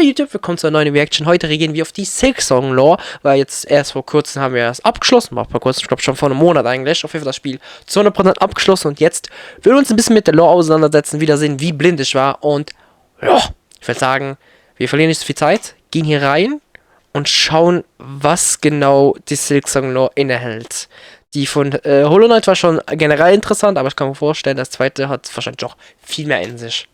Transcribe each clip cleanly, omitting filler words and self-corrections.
Hallo YouTube, willkommen zu einer neuen Reaction. Heute reagieren wir auf die Silksong-Lore, weil jetzt erst vor kurzem haben wir das abgeschlossen, war vor kurzem, ich glaube schon vor einem Monat eigentlich, auf jeden Fall das Spiel zu 100% abgeschlossen und jetzt würden wir uns ein bisschen mit der Lore auseinandersetzen, wieder sehen, wie blind ich war und ja, ich würde sagen, wir verlieren nicht so viel Zeit, gehen hier rein und schauen, was genau die Silksong-Lore innehält. Die von Hollow Knight war schon generell interessant, aber ich kann mir vorstellen, das zweite hat wahrscheinlich auch viel mehr in sich.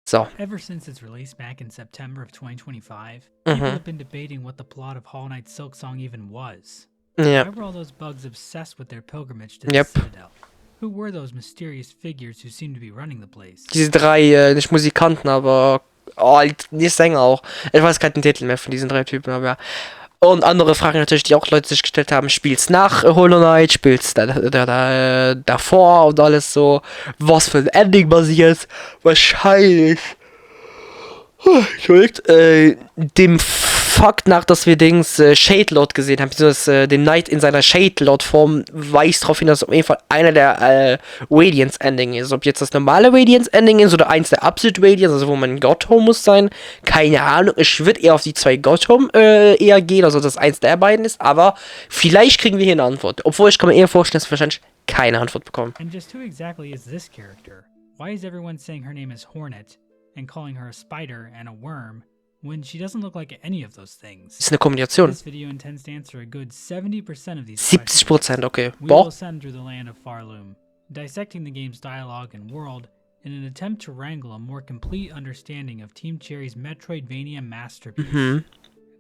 So. Ever since its release back in September of 2025, people have been debating what the plot of Hollow Knight's Silksong even was. Ja. Why were all those bugs obsessed with their pilgrimage to the Citadel? Who were those mysterious figures who seemed to be running the place? Diese drei, nicht Musikanten, aber nicht Sänger auch. Ich weiß gerade den Titel mehr von diesen drei Typen, aber ja. Und andere Fragen natürlich, die auch Leute sich gestellt haben. Spielt's nach Hollow Knight? Spielt's davor und alles so? Was für ein Ending basiert? Wahrscheinlich. Entschuldigt. Dem Fakt nach, dass wir Shade Lord gesehen haben, beziehungsweise den Knight in seiner Shade Lord Form, weist darauf hin, dass es auf jeden Fall einer der Radiance Ending ist. Ob jetzt das normale Radiance Ending ist oder eins der Absolute Radiance, also wo man God Home muss sein, keine Ahnung. Ich würde eher auf die zwei God Home eher gehen, also dass eins der beiden ist, aber vielleicht kriegen wir hier eine Antwort. Obwohl ich kann mir eher vorstellen, dass wir wahrscheinlich keine Antwort bekommen. And just who exactly is this character? Why is everyone saying her name is Hornet and calling her a spider and a worm when she doesn't look like any of those things? Ist eine Kombination. This video intends to answer a good 70% of these 70%, okay. We will ascend through the land of Farloom, dissecting the game's dialogue and world in an attempt to wrangle a more complete understanding of Team Cherry's Metroidvania masterpiece.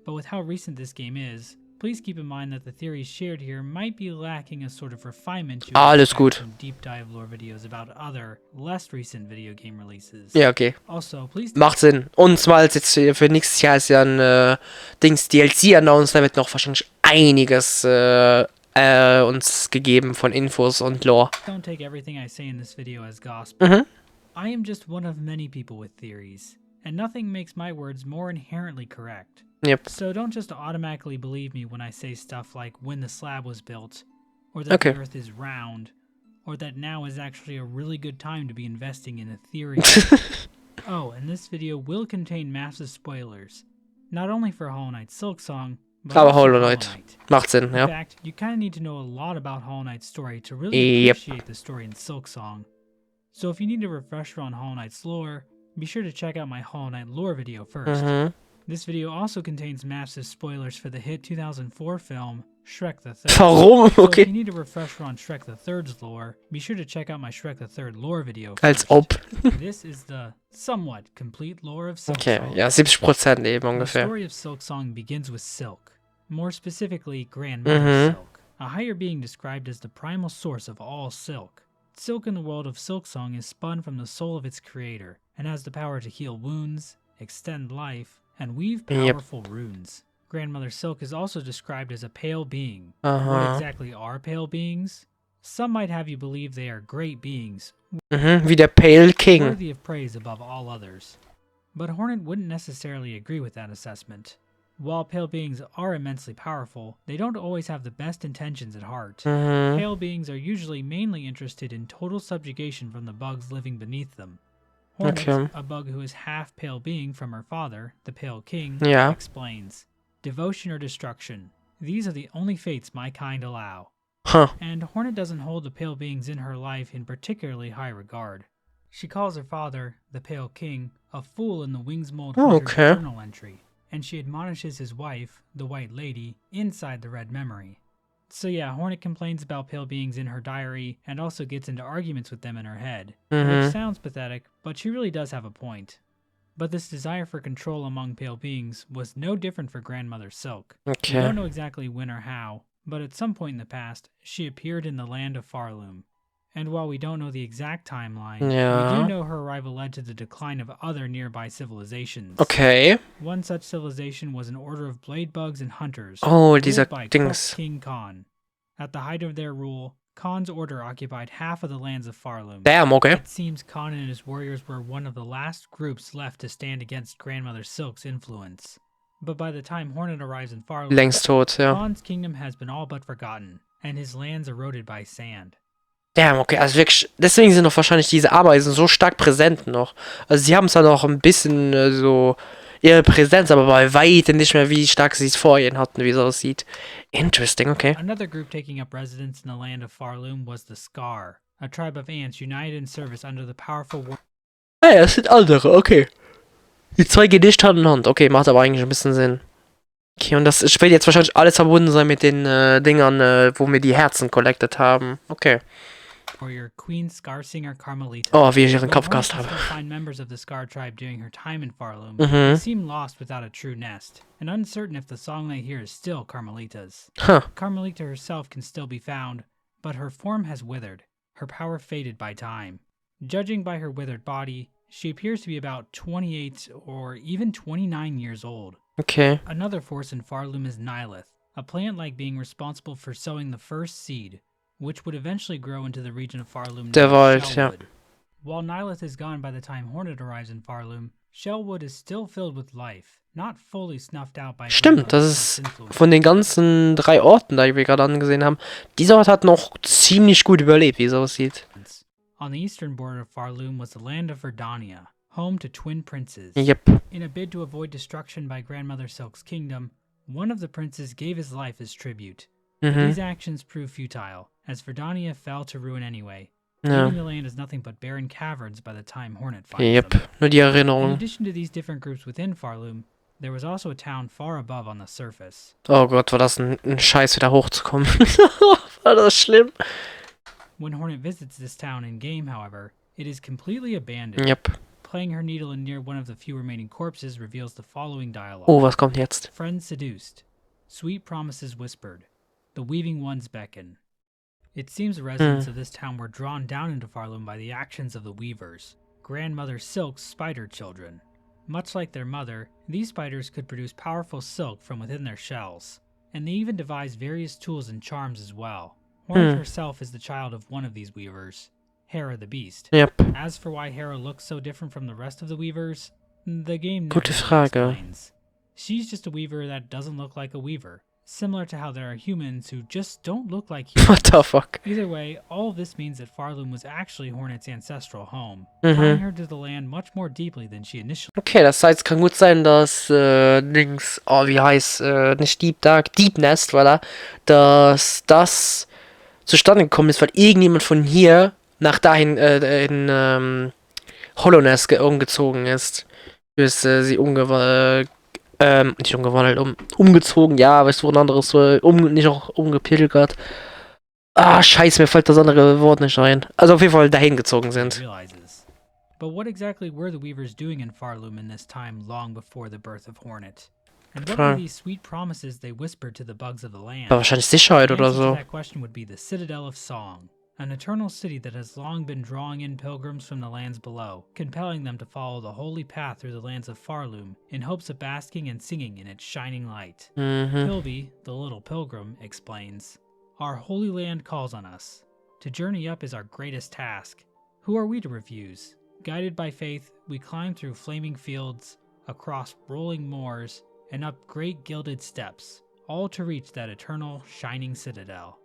But with how recent this game is, please keep in mind that the theories shared here might be lacking a sort of refinement you expect from deep dive lore videos about other, less recent video game releases. Ja, okay. Also, please macht Sinn. Und zwar jetzt für nächstes Jahr ist ja ein DLC announced, da wird noch wahrscheinlich einiges uns gegeben von Infos und Lore. Don't take everything I say in this video as gospel. I am just one of many people with theories, and nothing makes my words more inherently correct. Yep. So don't just automatically believe me when I say stuff like when the slab was built, or that the earth is round, or that now is actually a really good time to be investing in a theory. Oh, and this video will contain massive spoilers, not only for Hollow Knight's Silksong, but also Hollow Knight. Macht Sinn, ja. In fact, you kind of need to know a lot about Hollow Knight's story to really appreciate the story in Silksong. So if you need a refresher on Hollow Knight's lore, be sure to check out my Hollow Knight lore video first. This video also contains massive spoilers for the hit 2004 film, Shrek the Third. Warum? So okay. if you need a refresher on Shrek the Third's lore, be sure to check out my Shrek the Third lore video first. Als ob. This is the somewhat complete lore of Silksong. Okay, ja, 70% eben ungefähr. The story of Silksong begins with Silk, more specifically Grandmother Silk, a higher being described as the primal source of all silk. Silk in the world of Silksong is spun from the soul of its creator, and has the power to heal wounds, extend life, and weave powerful runes. Grandmother Silk is also described as a pale being. What exactly are pale beings? Some might have you believe they are great beings, wie der Pale King, worthy of praise above all others. But Hornet wouldn't necessarily agree with that assessment. While pale beings are immensely powerful, they don't always have the best intentions at heart. Pale beings are usually mainly interested in total subjugation from the bugs living beneath them. Hornet, a bug who is half pale being from her father, the Pale King, explains, "Devotion or destruction, these are the only fates my kind allow." And Hornet doesn't hold the pale beings in her life in particularly high regard. She calls her father, the Pale King, a fool in the Wings Mold journal entry, and she admonishes his wife, the White Lady, inside the Red Memory. So yeah, Hornet complains about pale beings in her diary, and also gets into arguments with them in her head, which sounds pathetic, but she really does have a point. But this desire for control among pale beings was no different for Grandmother Silk. We don't know exactly when or how, but at some point in the past, she appeared in the land of Farloom. And while we don't know the exact timeline, we do know her arrival led to the decline of other nearby civilizations. One such civilization was an order of blade bugs and hunters, ruled by King Khan. At the height of their rule, Khan's order occupied half of the lands of Farloom. It seems Khan and his warriors were one of the last groups left to stand against Grandmother Silk's influence. But by the time Hornet arrives in Farloom, Khan's kingdom has been all but forgotten, and his lands eroded by sand. Damn, okay, also wirklich, deswegen sind doch wahrscheinlich diese Ameisen so stark präsent noch. Also sie haben zwar noch ein bisschen so ihre Präsenz, aber bei weitem nicht mehr, wie stark sie es vorhin hatten, wie es aussieht. Interesting, okay. Another group taking up residence in the land of Farloom was the Scar, a tribe of ants united in service under the powerful war. Ah ja, es sind andere, okay. Die zwei gehen nicht Hand in Hand. Okay, macht aber eigentlich ein bisschen Sinn. Okay, und das wird jetzt wahrscheinlich alles verbunden sein mit den Dingern, wo wir die Herzen collected haben. Okay. Warrior Queen Scarsinger Carmelita. Oh, wie ich ihren While Kopfgast Hornet habe. could still find members of the Scar tribe during her time in Farloom, Mhm. they seem lost without a true nest, and uncertain if the song they hear is still Carmelita's. Huh. Carmelita herself can still be found, but her form has withered, her power faded by time. Judging by her withered body, she appears to be about 28 or even 29 years old. Okay. Another force in Farloom is Nihilith, a plant-like being responsible for sowing the first seed, which would eventually grow into the region of Farloom Der known Wald, as ja. Shellwood. While Nihilith is gone by the time Hornet arrives in Farloom, Shellwood is still filled with life, not fully snuffed out by Stimmt, das ist von den ganzen 3 Orten, die wir gerade angesehen haben. Dieser Ort hat noch ziemlich gut überlebt, wie es aussieht. On the eastern border of Farloom was the land of Verdania, home to twin princes. Yep. In a bid to avoid destruction by Grandmother Silk's kingdom, one of the princes gave his life as tribute. But these actions proved futile, as Verdania fell to ruin anyway, Ja. leaving the land as nothing but barren caverns by the time Hornet finds Yep. them. Nur die In Erinnerung. addition to these different groups within Farloom, there was also a town far above on the surface. Oh Gott, war das ein Scheiß, wieder hochzukommen. War das schlimm? When Hornet visits this town in-game, however, it is completely abandoned. Yep. Playing her needle in near one of the few remaining corpses reveals the following dialogue. Oh, was kommt jetzt? Friends seduced, sweet promises whispered, the weaving ones beckon. It seems the residents of this town were drawn down into Farloom by the actions of the weavers, Grandmother Silk's spider children. Much like their mother, these spiders could produce powerful silk from within their shells, and they even devised various tools and charms as well. Hornet herself is the child of one of these weavers, Hera the Beast. Yep. As for why Hera looks so different from the rest of the weavers, the game never Gute really Frage. explains. She's just a weaver that doesn't look like a weaver, similar to how there are humans who just don't look like humans. What the fuck? Either way, all of this means that Farloom was actually Hornet's ancestral home, tying her to the land much more deeply than she initially. Okay, das heißt, kann gut sein, dass Dings, oh, wie heißt, nicht Deep Dark, Deep Nest, voilà, dass das zustande gekommen ist, weil irgendjemand von hier nach dahin in Hollow Nest umgezogen ist, bis sie nicht umgewandelt, umgezogen, ja, aber es wurde ein anderes, nicht auch umgepilgert. Ah, scheiße, mir fällt das andere Wort nicht ein. Also auf jeden Fall dahin gezogen sind. realizes. But what exactly were the weavers doing in Farloom in this time long before the birth of Hornet? And what were these sweet promises they whispered to the bugs of the land? War wahrscheinlich Sicherheit The oder answer to so. that question would be the Citadel of Song, an eternal city that has long been drawing in pilgrims from the lands below, compelling them to follow the holy path through the lands of Farloom in hopes of basking and singing in its shining light. Pilby, the little pilgrim, explains, "Our holy land calls on us. To journey up is our greatest task. Who are we to refuse? Guided by faith, we climb through flaming fields, across rolling moors, and up great gilded steps, all to reach that eternal, shining citadel."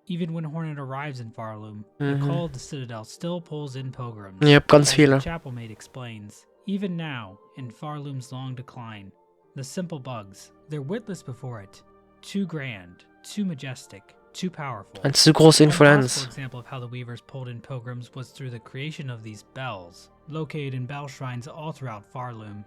Even when Hornet arrives in Farloom, the call of the citadel still pulls in pilgrims. Yep, ganz As the viele. chapelmaid explains, even now, in Farloom's long decline, the simple bugs, they're witless before it. Too grand, too majestic, too powerful. Eine zu große One possible Influenz. example of how the weavers pulled in pilgrims was through the creation of these bells, located in bell shrines all throughout Farloom.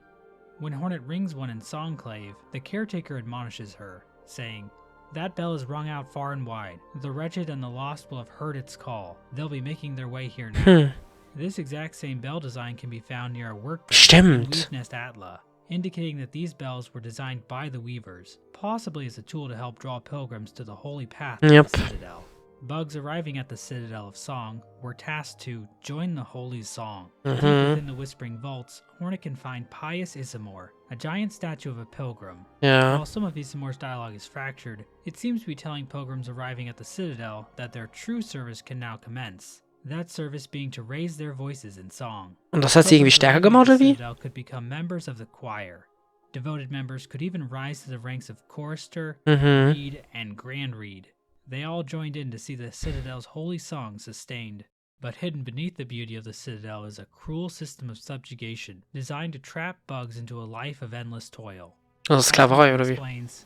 When Hornet rings one in Songclave, the caretaker admonishes her, saying, "That bell is rung out far and wide. The wretched and the lost will have heard its call. They'll be making their way here now." This exact same bell design can be found near a workbench in Stimmt. Weave Nest Atla, indicating that these bells were designed by the weavers, possibly as a tool to help draw pilgrims to the holy path of Yep. the Citadel. Bugs arriving at the Citadel of Song were tasked to join the Holy Song. Deep within the Whispering Vaults, Hornet can find Pious Isamor, a giant statue of a pilgrim. Ja. While some of Isamor's dialogue is fractured, it seems to be telling pilgrims arriving at the Citadel that their true service can now commence. That service being to raise their voices in song. Und das hat sie irgendwie Pilgrims stärker arriving gemacht, at oder the wie? Citadel could become members of the choir. Devoted members could even rise to the ranks of chorister, reed, and grand reed. They all joined in to see the Citadel's holy song sustained. But hidden beneath the beauty of the Citadel is a cruel system of subjugation designed to trap bugs into a life of endless toil. Also Sklaverei, Anfangs oder wie? explains,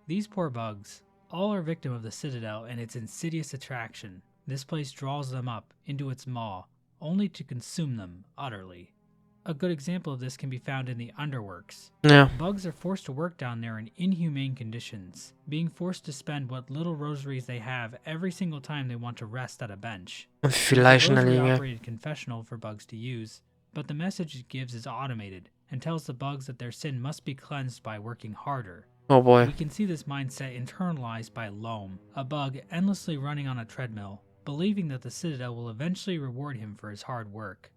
these poor bugs, all are victim of the Citadel and its insidious attraction. This place draws them up into its maw, only to consume them utterly. A good example of this can be found in the underworks. Ja. Bugs are forced to work down there in inhumane conditions, being forced to spend what little rosaries they have every single time they want to rest at a bench. Und wie viel There's a Leichen da liegen, ja. rosary-operated confessional for bugs to use, but the message it gives is automated and tells the bugs that their sin must be cleansed by working harder. Oh boy. We can see this mindset internalized by Loam, a bug endlessly running on a treadmill, believing that the Citadel will eventually reward him for his hard work.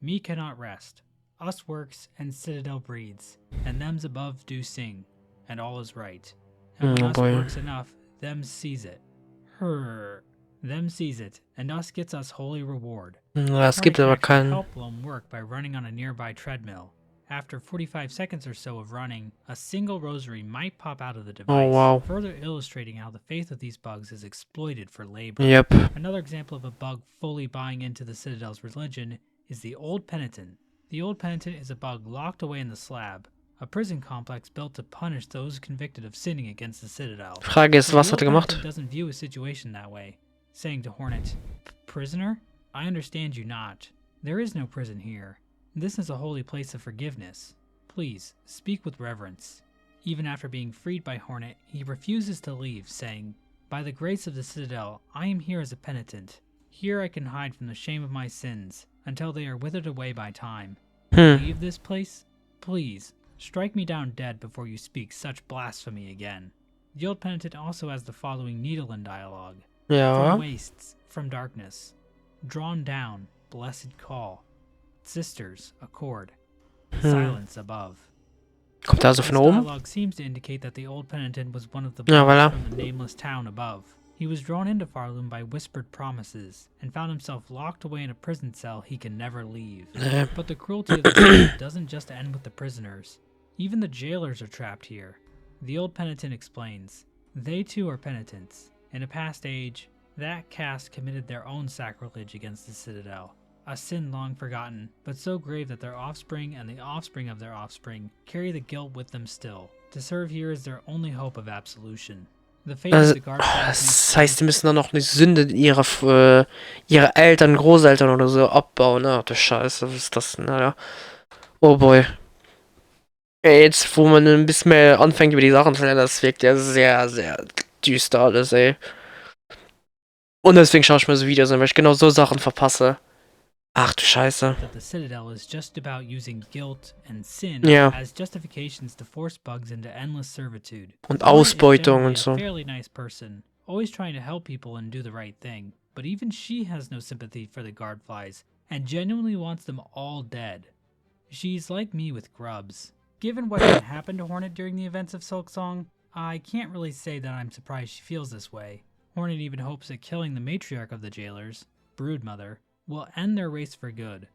Me cannot rest. Us works and Citadel breeds, and them's above do sing, and all is right. And when Oh us boy. works enough, them sees it. Them sees it, and us gets us holy reward. Ja, es Hornet gibt can aber actually keinen. help Loam work by running on a nearby treadmill. After 45 seconds or so of running, a single rosary might pop out of the device, wow. further illustrating how the faith of these bugs is exploited for labor. Yep. Another example of a bug fully buying into the Citadel's religion is the Old Penitent. The Old Penitent is a bug locked away in the Slab, a prison complex built to punish those convicted of sinning against the Citadel. Frage ist, But was the hat er Old gemacht? Penitent doesn't view his situation that way, saying to Hornet, "Prisoner, I understand you not. There is no prison here. This is a holy place of forgiveness. Please, speak with reverence." Even after being freed by Hornet, he refuses to leave, saying, "By the grace of the Citadel, I am here as a penitent. Here I can hide from the shame of my sins, until they are withered away by time. Leave this place? Please, strike me down dead before you speak such blasphemy again." The Old Penitent also has the following needle in dialogue. Ja. From wastes, from darkness, drawn down, blessed call. Sisters, accord. Silence above. Kommt er also This von oben? dialogue seems to indicate that the Old Penitent was one of the Ja, bugs voilà. from the nameless town above. He was drawn into Farloom by whispered promises, and found himself locked away in a prison cell he can never leave. Nee. But the cruelty of the prison doesn't just end with the prisoners. Even the jailers are trapped here. The Old Penitent explains, they too are penitents. In a past age, that caste committed their own sacrilege against the Citadel. A sin long forgotten, but so grave that their offspring and the offspring of their offspring carry the guilt with them still. To serve here is their only hope of absolution. The fate of Also, the guard das heißt, die müssen dann noch eine Sünde ihrer Eltern, Großeltern oder so abbauen. Ah, du Scheiße, was ist das denn, Alter? Oh boy. Ey, jetzt, wo man ein bisschen mehr anfängt über die Sachen zu lernen, das wirkt ja sehr, sehr düster alles, ey. Und deswegen schaue ich mir so Videos an, weil ich genau so Sachen verpasse. Ach du Scheiße. that the Citadel is just about using guilt and sin Ja. as justifications to force bugs into endless servitude. Und Hornet is Ausbeutung generally und so. a fairly nice person, always trying to help people and do the right thing. But even she has no sympathy for the guardflies and genuinely wants them all dead. She's like me with grubs. Given what had happened to Hornet during the events of Silksong, I can't really say that I'm surprised she feels this way. Hornet even hopes that killing the matriarch of the jailers, Broodmother, will end their race for good.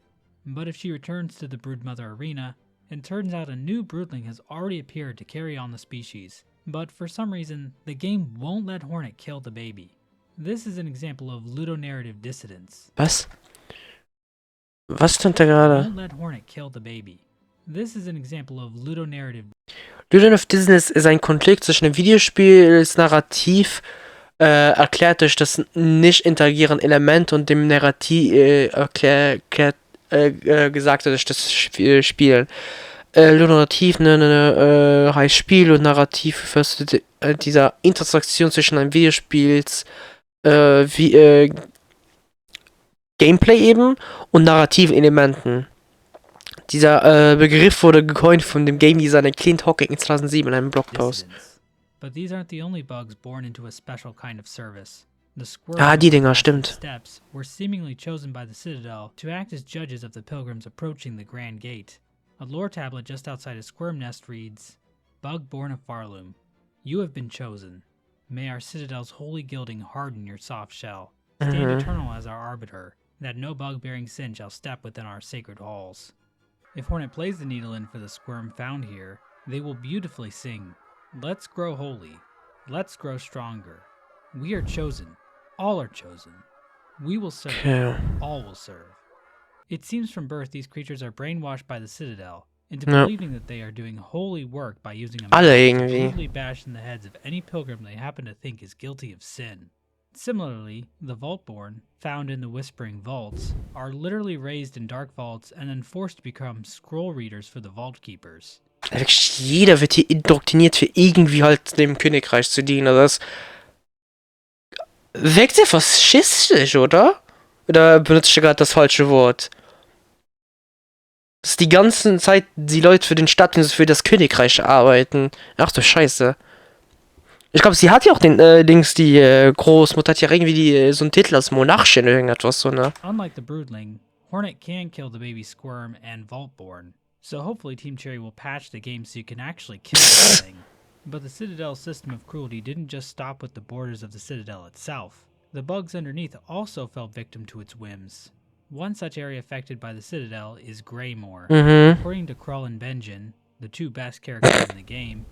But if she returns to the Broodmother arena, it turns out a new broodling has already appeared to carry on the species. But for some reason, the game won't let Hornet kill the baby. This is an example of ludonarrative dissidence. Was? Was stand da gerade? Won't let Hornet kill the baby. This is an example of ludonarrative. Ludon of Dissonance ist ein Konflikt zwischen dem Videospielsnarrativ, erklärt durch das nicht interagieren Element und dem Narrativ gesagt durch das Spielen. Ludonarrativ heißt Spiel und Narrativ für dieser Interaktion zwischen einem Videospiels Gameplay eben und narrativen Elementen. Dieser Begriff wurde gecoint von dem Game Designer Clint Hocking in 2007 in einem Blogpost. Dissidents. But these aren't the only bugs born into a special kind of service. The Ah, die Dinger, squirrels stimmt. steps were seemingly chosen by the Citadel to act as judges of the pilgrims approaching the Grand Gate. A lore tablet just outside a squirm nest reads, "Bug born of Farloom, you have been chosen. May our Citadel's holy gilding harden your soft shell. Stand eternal as our arbiter, that no bug-bearing sin shall step within our sacred halls." If Hornet plays the needle in for the squirm found here, they will beautifully sing, "Let's grow holy. Let's grow stronger. We are chosen. All are chosen. We will serve. Okay. All will serve. It seems from birth these creatures are brainwashed by the Citadel into Ja. believing that they are doing holy work by using a Alle magic to irgendwie. brutally bash in the heads of any pilgrim they happen to think is guilty of sin. Similarly, the Vaultborn, found in the Whispering Vaults, are literally raised in dark vaults and then forced to become scroll readers for the Vault Keepers. Wirklich jeder wird hier indoktriniert für irgendwie halt dem Königreich zu dienen. Also das wirkt sehr faschistisch, oder? Oder benutzt du gerade das falsche Wort? Dass die ganze Zeit die Leute für den Staat und für das Königreich arbeiten. Ach du Scheiße. Ich glaube, sie hat ja auch den, Dings, die Großmutter hat ja irgendwie so einen Titel als Monarchin oder irgendetwas so, ne? Unlike the Broodling, Hornet can kill the baby Squirm and Vaultborn, so hopefully Team Cherry will patch the game so you can actually kill this thing. But the Citadel's system of cruelty didn't just stop with the borders of the Citadel itself. The bugs underneath also fell victim to its whims. One such area affected by the Citadel is Greymore. According to Krull and Benjin, the two best characters in the game,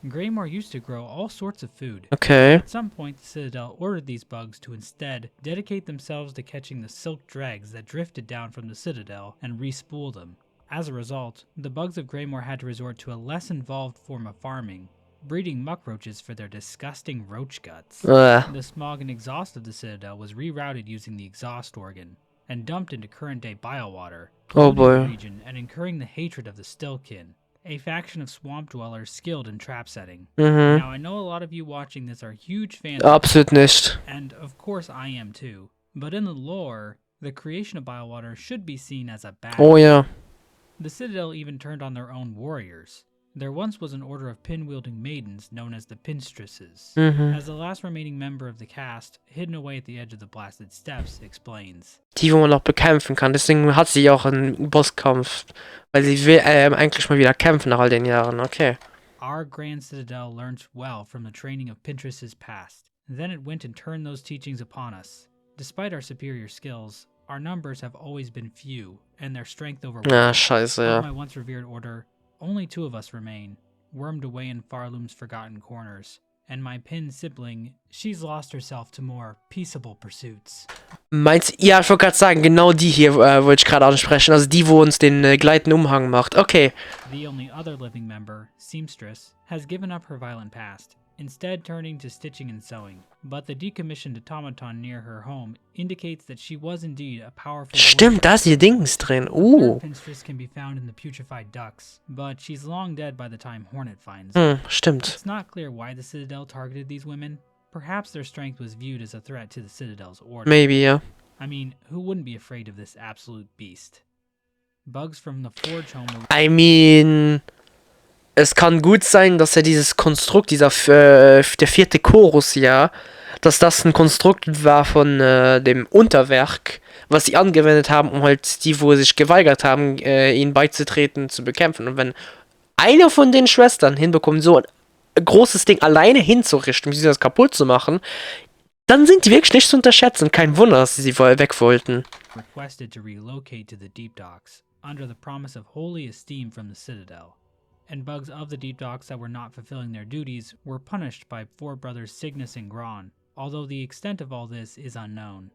Greymore used to grow all sorts of food. Okay. At some point, the Citadel ordered these bugs to instead dedicate themselves to catching the silk dregs that drifted down from the Citadel and re-spool them. As a result, the bugs of Greymore had to resort to a less involved form of farming, breeding muck roaches for their disgusting roach guts. The smog and exhaust of the Citadel was rerouted using the exhaust organ, and dumped into current-day biowater, Oh polluting boy. the region and incurring the hatred of the SILKEN, a faction of swamp dwellers skilled in trap setting. Now, I know a lot of you watching this are huge fans of Absolut nicht. and of course I am too, but in the lore, the creation of biowater should be seen as a bad Oh thing. ja. The Citadel even turned on their own warriors. There once was an order of pin-wielding maidens known as the Pinstresses. As the last remaining member of the cast, hidden away at the edge of the blasted steppes, explains. Die, wo man noch bekämpfen kann. Deswegen hat sie auch einen Bosskampf. Weil sie will eigentlich mal wieder kämpfen nach all den Jahren. Okay. Our Grand Citadel learnt well from the training of Pinterest's past. Then it went and turned those teachings upon us. Despite our superior skills, our numbers have always been few, and their strength overwhelming. Ja, scheiße, Of ja. my once revered order, only 2 of us remain, wormed away in Farloom's forgotten corners. And my pin sibling, she's lost herself to more peaceable pursuits. Meinst ja, ich wollte gerade sagen, genau die hier wollte ich gerade ansprechen. Also die, wo uns den gleitenden Umhang macht. Okay. The only other living member, Seamstress, has given up her violent past, instead turning to stitching and sewing. But the decommissioned automaton near her home indicates that she was indeed a powerful Stimmt, da ist ihr Dings drin. Third Pinstress can be found in the putrefied ducks, but she's long dead by the time Hornet finds her. Stimmt. It's not clear why the Citadel targeted these women. Perhaps their strength was viewed as a threat to the Citadel's order. Maybe, ja. I mean, who wouldn't be afraid of this absolute beast? Bugs from the Forge home were I mean, es kann gut sein, dass er dieses Konstrukt, der 4. Chorus, ja, dass das ein Konstrukt war von dem Unterwerk, was sie angewendet haben, um halt die, wo sich geweigert haben, ihnen beizutreten, zu bekämpfen. Und wenn eine von den Schwestern hinbekommt, so ein großes Ding alleine hinzurichten, um sie das kaputt zu machen, dann sind die wirklich nicht zu unterschätzen. Kein Wunder, dass sie weg wollten. requested to relocate to the Deep Docks, under the promise of holy esteem from the Citadel. And bugs of the Deep Docks that were not fulfilling their duties were punished by 4 brothers Cygnus and Gron, although the extent of all this is unknown.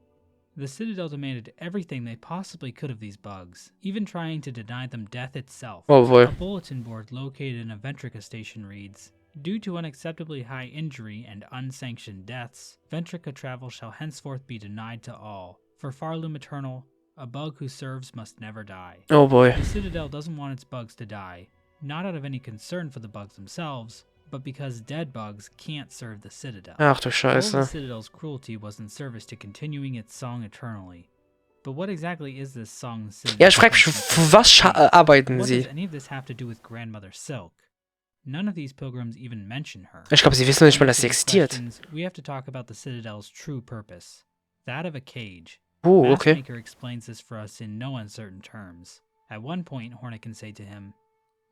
The Citadel demanded everything they possibly could of these bugs, even trying to deny them death itself. Oh boy. A bulletin board located in a Ventrica station reads, "Due to unacceptably high injury and unsanctioned deaths, Ventrica travel shall henceforth be denied to all. For Farloom Eternal, a bug who serves must never die." Oh boy. The Citadel doesn't want its bugs to die, not out of any concern for the bugs themselves, but because dead bugs can't serve the Citadel. Ach du All of the Scheiße. Citadel's cruelty was in service to continuing its song eternally. But what exactly is this song? Ja, ich frage mich, für was arbeiten What sie? does any of this have to do with Grandmother Silk? None of these pilgrims even mention her. Ich glaube, sie wissen nicht mal, dass sie To these existiert. questions, we have to talk about the Citadel's true purpose, that of a cage. Okay. Maskmaker explains this for us in no uncertain terms. At one point, Hornet can say to him,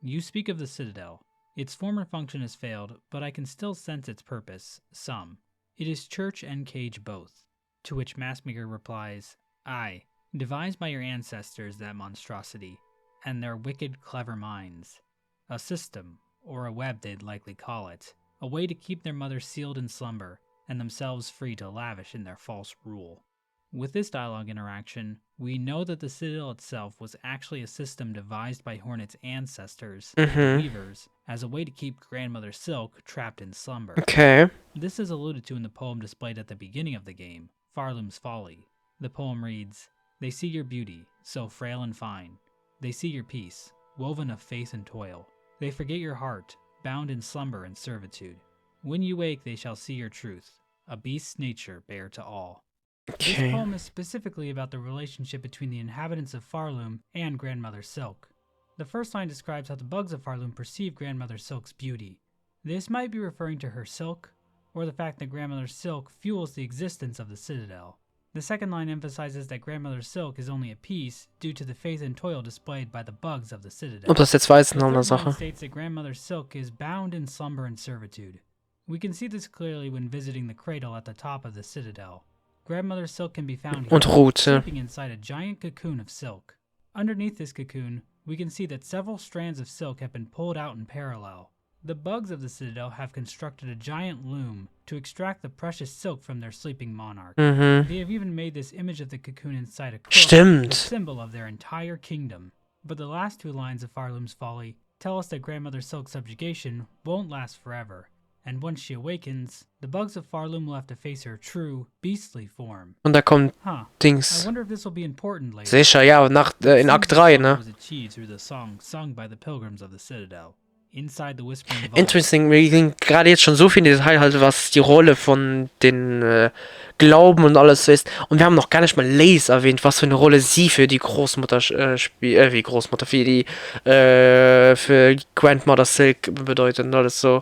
"You speak of the Citadel. Its former function has failed, but I can still sense its purpose, some. It is church and cage both." To which Maskmaker replies, "Aye, devised by your ancestors, that monstrosity, and their wicked, clever minds. A system, or a web they'd likely call it, a way to keep their mother sealed in slumber, and themselves free to lavish in their false rule. With this dialogue interaction, we know that the Citadel itself was actually a system devised by Hornet's ancestors, the Weavers, as a way to keep Grandmother Silk trapped in slumber. Okay. This is alluded to in the poem displayed at the beginning of the game, Farloom's Folly. The poem reads, "They see your beauty, so frail and fine. They see your peace, woven of faith and toil. They forget your heart, bound in slumber and servitude. When you wake, they shall see your truth, a beast's nature bare to all." This Okay. poem is specifically about the relationship between the inhabitants of Farloom and Grandmother Silk. The first line describes how the bugs of Farloom perceive Grandmother Silk's beauty. This might be referring to her silk, or the fact that Grandmother Silk fuels the existence of the Citadel. The second line emphasizes that Grandmother Silk is only a piece due to the faith and toil displayed by the bugs of the Citadel. Ob das jetzt weiß, ist The eine andere third line Sache. states that Grandmother Silk is bound in slumber and servitude. We can see this clearly when visiting the cradle at the top of the Citadel. Grandmother Silk can be found Und here, ruht, ja. sleeping inside a giant cocoon of silk. Underneath this cocoon, we can see that several strands of silk have been pulled out in parallel. The bugs of the Citadel have constructed a giant loom to extract the precious silk from their sleeping monarch. They have even made this image of the cocoon inside a crook, the Stimmt. symbol of their entire kingdom. But the last two lines of Farloom's Folly tell us that Grandmother Silk's subjugation won't last forever, and once she awakens, the bugs of Farloom will have to face her true, beastly form. Und da kommt Huh. I Dings. wonder if this will be important later. Sicher, ja, in Akt 3, ne? Was achieved through the song sung by the pilgrims of the Citadel. Inside the Whispering Vault. Interesting, wir kriegen gerade jetzt schon so viel Detail, halt, was die Rolle von den Glauben und alles so ist. Und wir haben noch gar nicht mal Lace erwähnt, was für eine Rolle sie für die Großmutter spielt, wie Großmutter, für die, für Grandmother Silk bedeutet und alles so.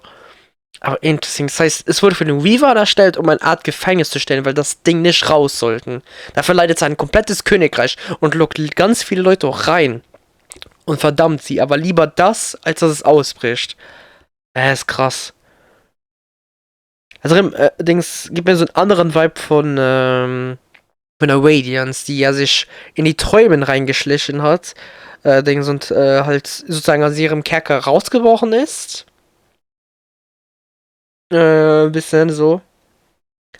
Aber interesting, das heißt, es wurde für den Weaver erstellt, um eine Art Gefängnis zu stellen, weil das Ding nicht raus sollten. Dafür leitet es ein komplettes Königreich und lockt ganz viele Leute auch rein. Und verdammt sie, aber lieber das, als dass es ausbricht. Ist krass. Also, Dings, gibt mir so einen anderen Vibe von der Radiance, die ja sich in die Träumen reingeschlichen hat. Dings und halt sozusagen aus ihrem Kerker rausgebrochen ist. Bisschen so.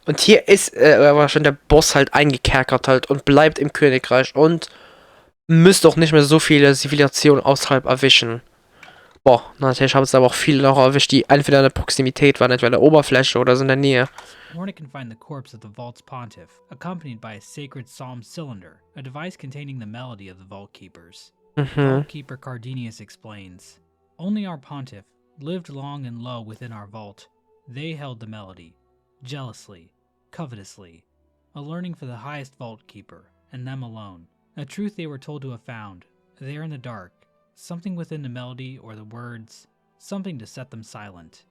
Und hier ist aber schon der Boss halt eingekerkert halt und bleibt im Königreich und müsste auch nicht mehr so viele Zivilisationen außerhalb erwischen. Boah, natürlich haben es aber auch viele noch erwischt, die entweder in der Proximität waren, entweder in der Oberfläche oder so in der Nähe. Hornet can find the corpse of the vault's pontiff, accompanied by a sacred psalm cylinder, a device containing the melody of the vault keepers. Vault Keeper Cardinius explains, "Only our pontiff lived long and low within our vault. They held the melody, jealously, covetously, a learning for the highest vault keeper, and them alone. A truth they were told to have found, there in the dark, something within the melody or the words, something to set them silent.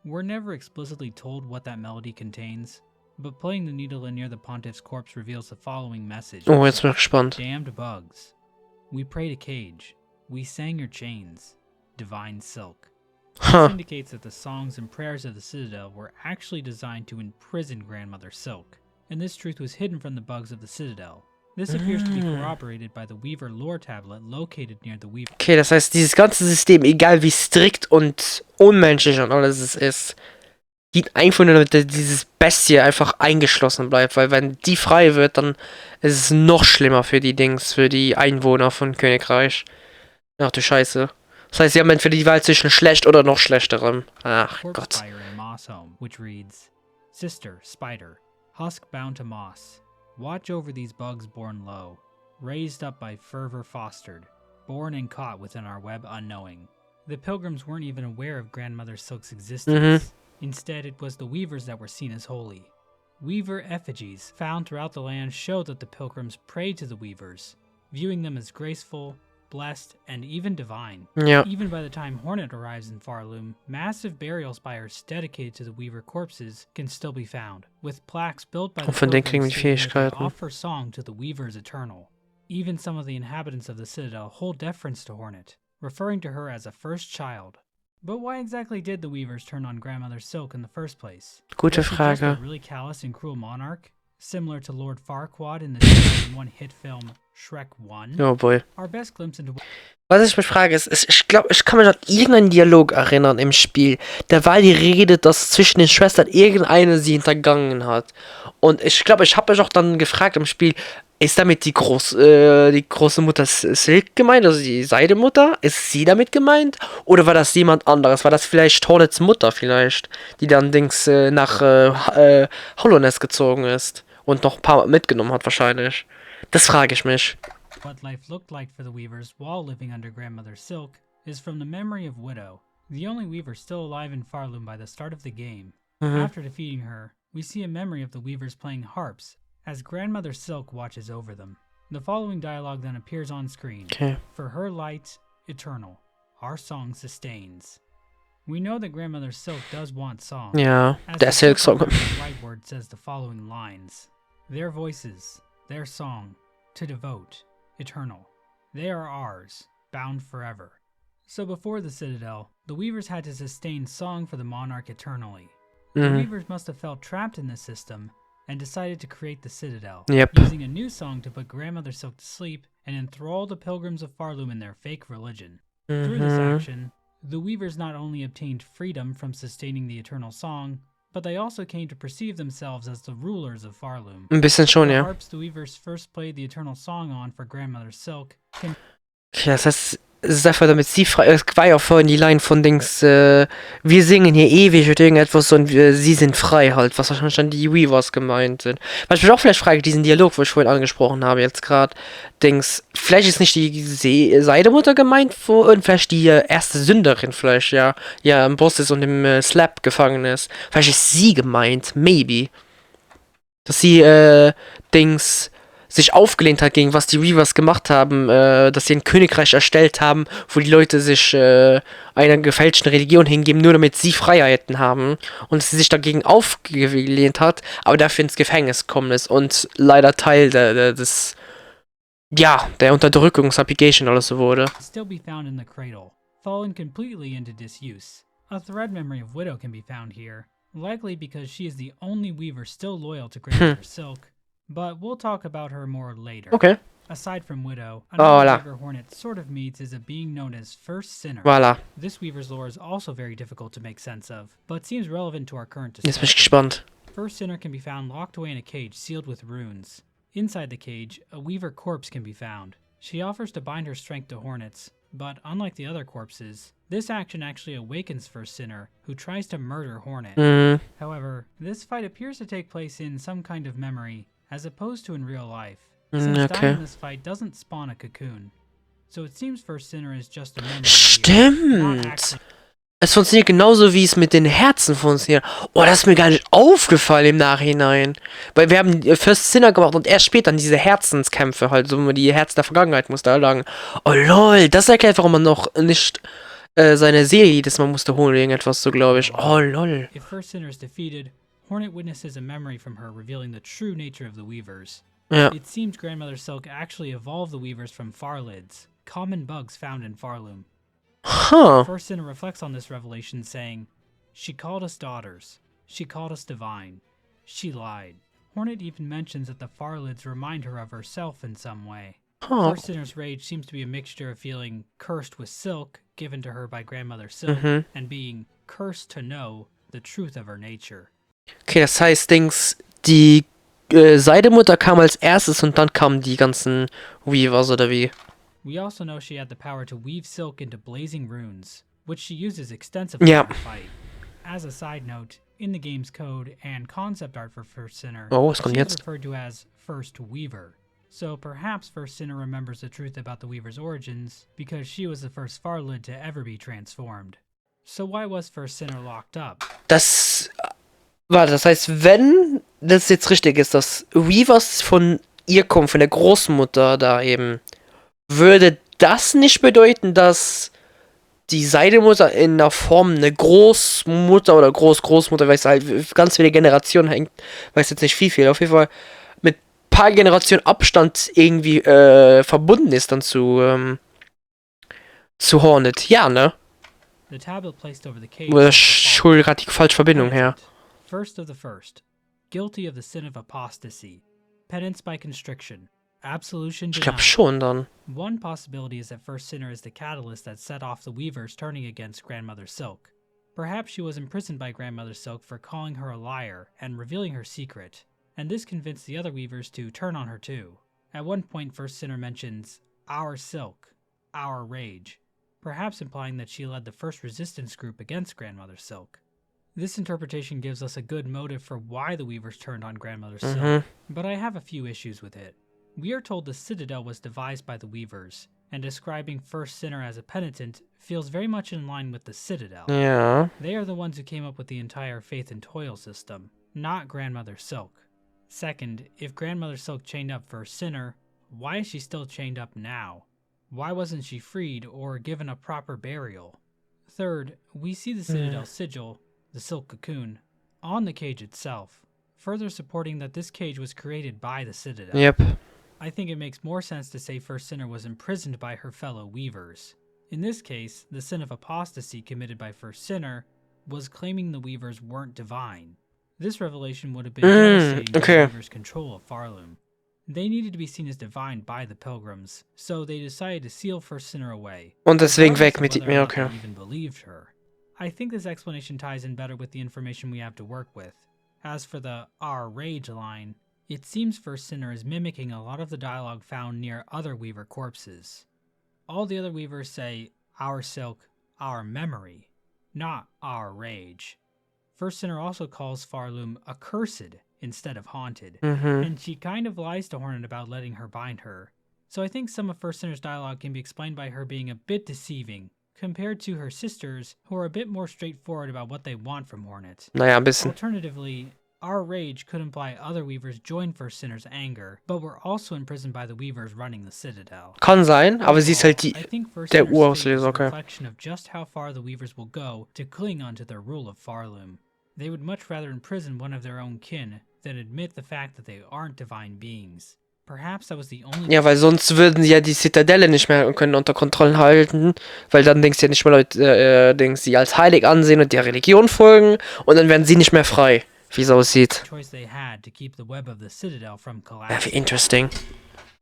We're never explicitly told what that melody contains, but playing the needle in near the pontiff's corpse reveals the following message. Oh, jetzt bin ich gespannt. Damned bugs. We prayed a cage. We sang your chains. Divine silk." This indicates that the songs and prayers of the Citadel were actually designed to imprison Grandmother Silk, and this truth was hidden from the bugs of the Citadel. This appears to be corroborated by the Weaver lore tablet located near the Weaver. Okay, das heißt, dieses ganze System, egal wie strikt und unmenschlich und alles es ist, dient einfach nur, damit dieses Bestie einfach eingeschlossen bleibt, weil wenn die frei wird, dann ist es noch schlimmer für die Dings, für die Einwohner von Königreich. Ach du Scheiße. Das heißt, sie haben entweder die Wahl zwischen schlecht oder noch schlechterem. Ach Corpse Gott. Fire in Moss Home, which reads, "Sister, spider, husk bound to moss, watch over these bugs born low, raised up by fervor fostered, born and caught within our web unknowing." The pilgrims weren't even aware of Grandmother Silk's existence. Instead, it was the weavers that were seen as holy. Weaver effigies found throughout the land show that the pilgrims prayed to the weavers, viewing them as graceful, blessed, and even divine. Ja. Even by the time Hornet arrives in Farloom, massive burial spires dedicated to the Weaver corpses can still be found, with plaques built by the Und von denen kriegen wir pilgrims die stating that they Fähigkeiten. offer song to the Weavers eternal. Even some of the inhabitants of the Citadel hold deference to Hornet, referring to her as a first child. But why exactly did the Weavers turn on Grandmother Silk in the first place? Gute Was she just a Frage. really callous and cruel monarch, similar to Lord Farquaad in the 2001 hit film Shrek 1, Oh boy. our best glimpse into Was ich mich frage, ich glaube, ich kann mich an irgendeinen Dialog erinnern im Spiel. Da war die Rede, dass zwischen den Schwestern irgendeine sie hintergangen hat. Und ich glaube, ich habe mich auch dann gefragt im Spiel, ist damit die große Mutter Silk gemeint, also die Seidemutter? Ist sie damit gemeint? Oder war das jemand anderes? War das vielleicht Hornets Mutter vielleicht, die dann nach Hollownest gezogen ist und noch ein paar mitgenommen hat wahrscheinlich? Das frage ich mich. what life looked like for the Weavers while living under Grandmother Silk is from the memory of Widow, the only Weaver still alive in Farloom by the start of the game. After defeating her, we see a memory of the Weavers playing harps as Grandmother Silk watches over them. The following dialogue then appears on screen. Okay. For her light, eternal, our song sustains. We know that Grandmother Silk does want song. Ja, As der the Silk Silksong. on the whiteboard says the following lines. Their voices, their song, to devote, eternal. They are ours, bound forever. So before the Citadel, the Weavers had to sustain song for the monarch eternally. The Weavers must have felt trapped in this system and decided to create the Citadel, Yep. using a new song to put Grandmother Silk to sleep and enthrall the pilgrims of Farloom in their fake religion. Through this action, the Weavers not only obtained freedom from sustaining the eternal song, but they also came to perceive themselves as the rulers of Farloom. Ein bisschen schon, The ja. harps the Weavers first played the eternal song on for Grandmother Silk can Ja, das heißt, es ist einfach damit sie frei. Es war ja auch vorhin die Line von wir singen hier ewig oder irgendetwas und sie sind frei halt, was wahrscheinlich dann die Weavers gemeint sind. Was ich mich auch vielleicht frage, diesen Dialog, wo ich vorhin angesprochen habe, jetzt gerade, vielleicht ist nicht die Seidemutter gemeint, und vielleicht die erste Sünderin, vielleicht, ja, im Boss ist und im Slap gefangen ist. Vielleicht ist sie gemeint, maybe. Dass sie, sich aufgelehnt hat gegen was die Weavers gemacht haben, dass sie ein Königreich erstellt haben, wo die Leute sich einer gefälschten Religion hingeben, nur damit sie Freiheiten haben und dass sie sich dagegen aufgelehnt hat, aber dafür ins Gefängnis gekommen ist und leider Teil der Unterdrückungsapplication oder so wurde. still be found in the cradle, fallen completely into disuse. A thread memory of Widow can be found here, likely because she is the only Weaver still loyal to Grandmother Silk, but we'll talk about her more later. Okay. Aside from Widow, another Voilà. Weaver Hornet sort of meets is a being known as First Sinner. Voilà. This Weaver's lore is also very difficult to make sense of, but seems relevant to our current Jetzt bin ich discussion. gespannt. First Sinner can be found locked away in a cage sealed with runes. Inside the cage, a Weaver corpse can be found. She offers to bind her strength to Hornets, but unlike the other corpses, this action actually awakens First Sinner, who tries to murder Hornet. However, this fight appears to take place in some kind of memory, as opposed to in real life, since dying Okay. in this fight doesn't spawn a cocoon. So it seems First Sinner is just a memory here, not Stimmt. actually Es funktioniert genauso, wie es mit den Herzen funktioniert. Oh, das ist mir gar nicht aufgefallen im Nachhinein. Weil wir haben First Sinner gemacht und erst später dann diese Herzenskämpfe halt, so wo man die Herzen der Vergangenheit musste erlangen. Oh lol, das erklärt, warum man noch nicht seine Seele jedes Mal musste holen, irgendetwas so, glaube ich. Oh lol. If First Sinner is defeated, Hornet witnesses a memory from her revealing the true nature of the Weavers. Ja. It seems Grandmother Silk actually evolved the Weavers from Farlids, common bugs found in Farloom. Huh. First Sinner reflects on this revelation, saying, "She called us daughters. She called us divine. She lied." Hornet even mentions that the Farlids remind her of herself in some way. Huh. First Sinner's rage seems to be a mixture of feeling cursed with silk, given to her by Grandmother Silk, and being cursed to know the truth of her nature. Okay, das heißt, die Seidemutter kam als erstes und dann kamen die ganzen Weavers oder wie? We also know she had the power to weave silk into blazing runes, which she uses extensively Yeah. in the fight. As a side note, in the game's code and concept art for First Sinner, Oh, was kommt she is jetzt? referred to as First Weaver. So perhaps First Sinner remembers the truth about the Weaver's origins, because she was the first Farlid to ever be transformed. So why was First Sinner locked up? Warte, das heißt, wenn das jetzt richtig ist, dass Weavers von ihr kommen, von der Großmutter da eben, würde das nicht bedeuten, dass die Seidemutter in der Form eine Großmutter oder Großgroßmutter, weiß halt, ganz viele Generationen hängt, weiß jetzt nicht wie viel, auf jeden Fall mit paar Generationen Abstand irgendwie verbunden ist dann zu Hornet. Ja, ne? The tablet placed over the cage Oder says the ich following. hole gerade die falsche Verbindung her. First of the first, guilty of the sin of apostasy, penance by constriction, Absolution Ich glaube denied. schon dann. One possibility is that First Sinner is the catalyst that set off the Weavers turning against Grandmother Silk. Perhaps she was imprisoned by Grandmother Silk for calling her a liar and revealing her secret, and this convinced the other Weavers to turn on her too. At one point, First Sinner mentions, "Our Silk, our rage," perhaps implying that she led the first resistance group against Grandmother Silk. This interpretation gives us a good motive for why the Weavers turned on Grandmother Silk, but I have a few issues with it. We are told the Citadel was devised by the Weavers, and describing First Sinner as a penitent feels very much in line with the Citadel. Ja. They are the ones who came up with the entire faith and toil system, not Grandmother Silk. Second, if Grandmother Silk chained up First Sinner, why is she still chained up now? Why wasn't she freed or given a proper burial? Third, we see the Citadel sigil, the silk cocoon, on the cage itself, further supporting that this cage was created by the Citadel. Yep. I think it makes more sense to say First Sinner was imprisoned by her fellow Weavers. In this case, the sin of apostasy committed by First Sinner was claiming the Weavers weren't divine. This revelation would have been devastating to the Weavers' control of Farloom. They needed to be seen as divine by the Pilgrims, so they decided to seal First Sinner away. Und deswegen weg regardless mit of ihm. whether Ja, or not okay. they even believed her. I think this explanation ties in better with the information we have to work with. As for the "our rage" line, it seems First Sinner is mimicking a lot of the dialogue found near other Weaver corpses. All the other Weavers say, "our silk, our memory," not "our rage." First Sinner also calls Farloom accursed instead of haunted, and she kind of lies to Hornet about letting her bind her. So I think some of First Sinner's dialogue can be explained by her being a bit deceiving, compared to her sisters, who are a bit more straightforward about what they want from Hornet. Naja, ein bisschen. Alternatively, our rage could imply other Weavers joined First Sinner's anger, but were also imprisoned by the Weavers running the Citadel. Kann sein, aber sie ist halt I think First der Sinner's fate is Urauslöser, a okay. reflection of just how far the Weavers will go to cling onto their rule of Farloom. They would much rather imprison one of their own kin than admit the fact that they aren't divine beings. Perhaps that was the only... Ja, weil sonst würden sie ja die Zitadelle nicht mehr können unter Kontrolle halten, weil dann denkst du ja nicht mehr Leute, sie als heilig ansehen und der Religion folgen und dann werden sie nicht mehr frei, wie es aussieht. choice they had to keep the web of the Citadel from Ja, collapsing. wie interesting.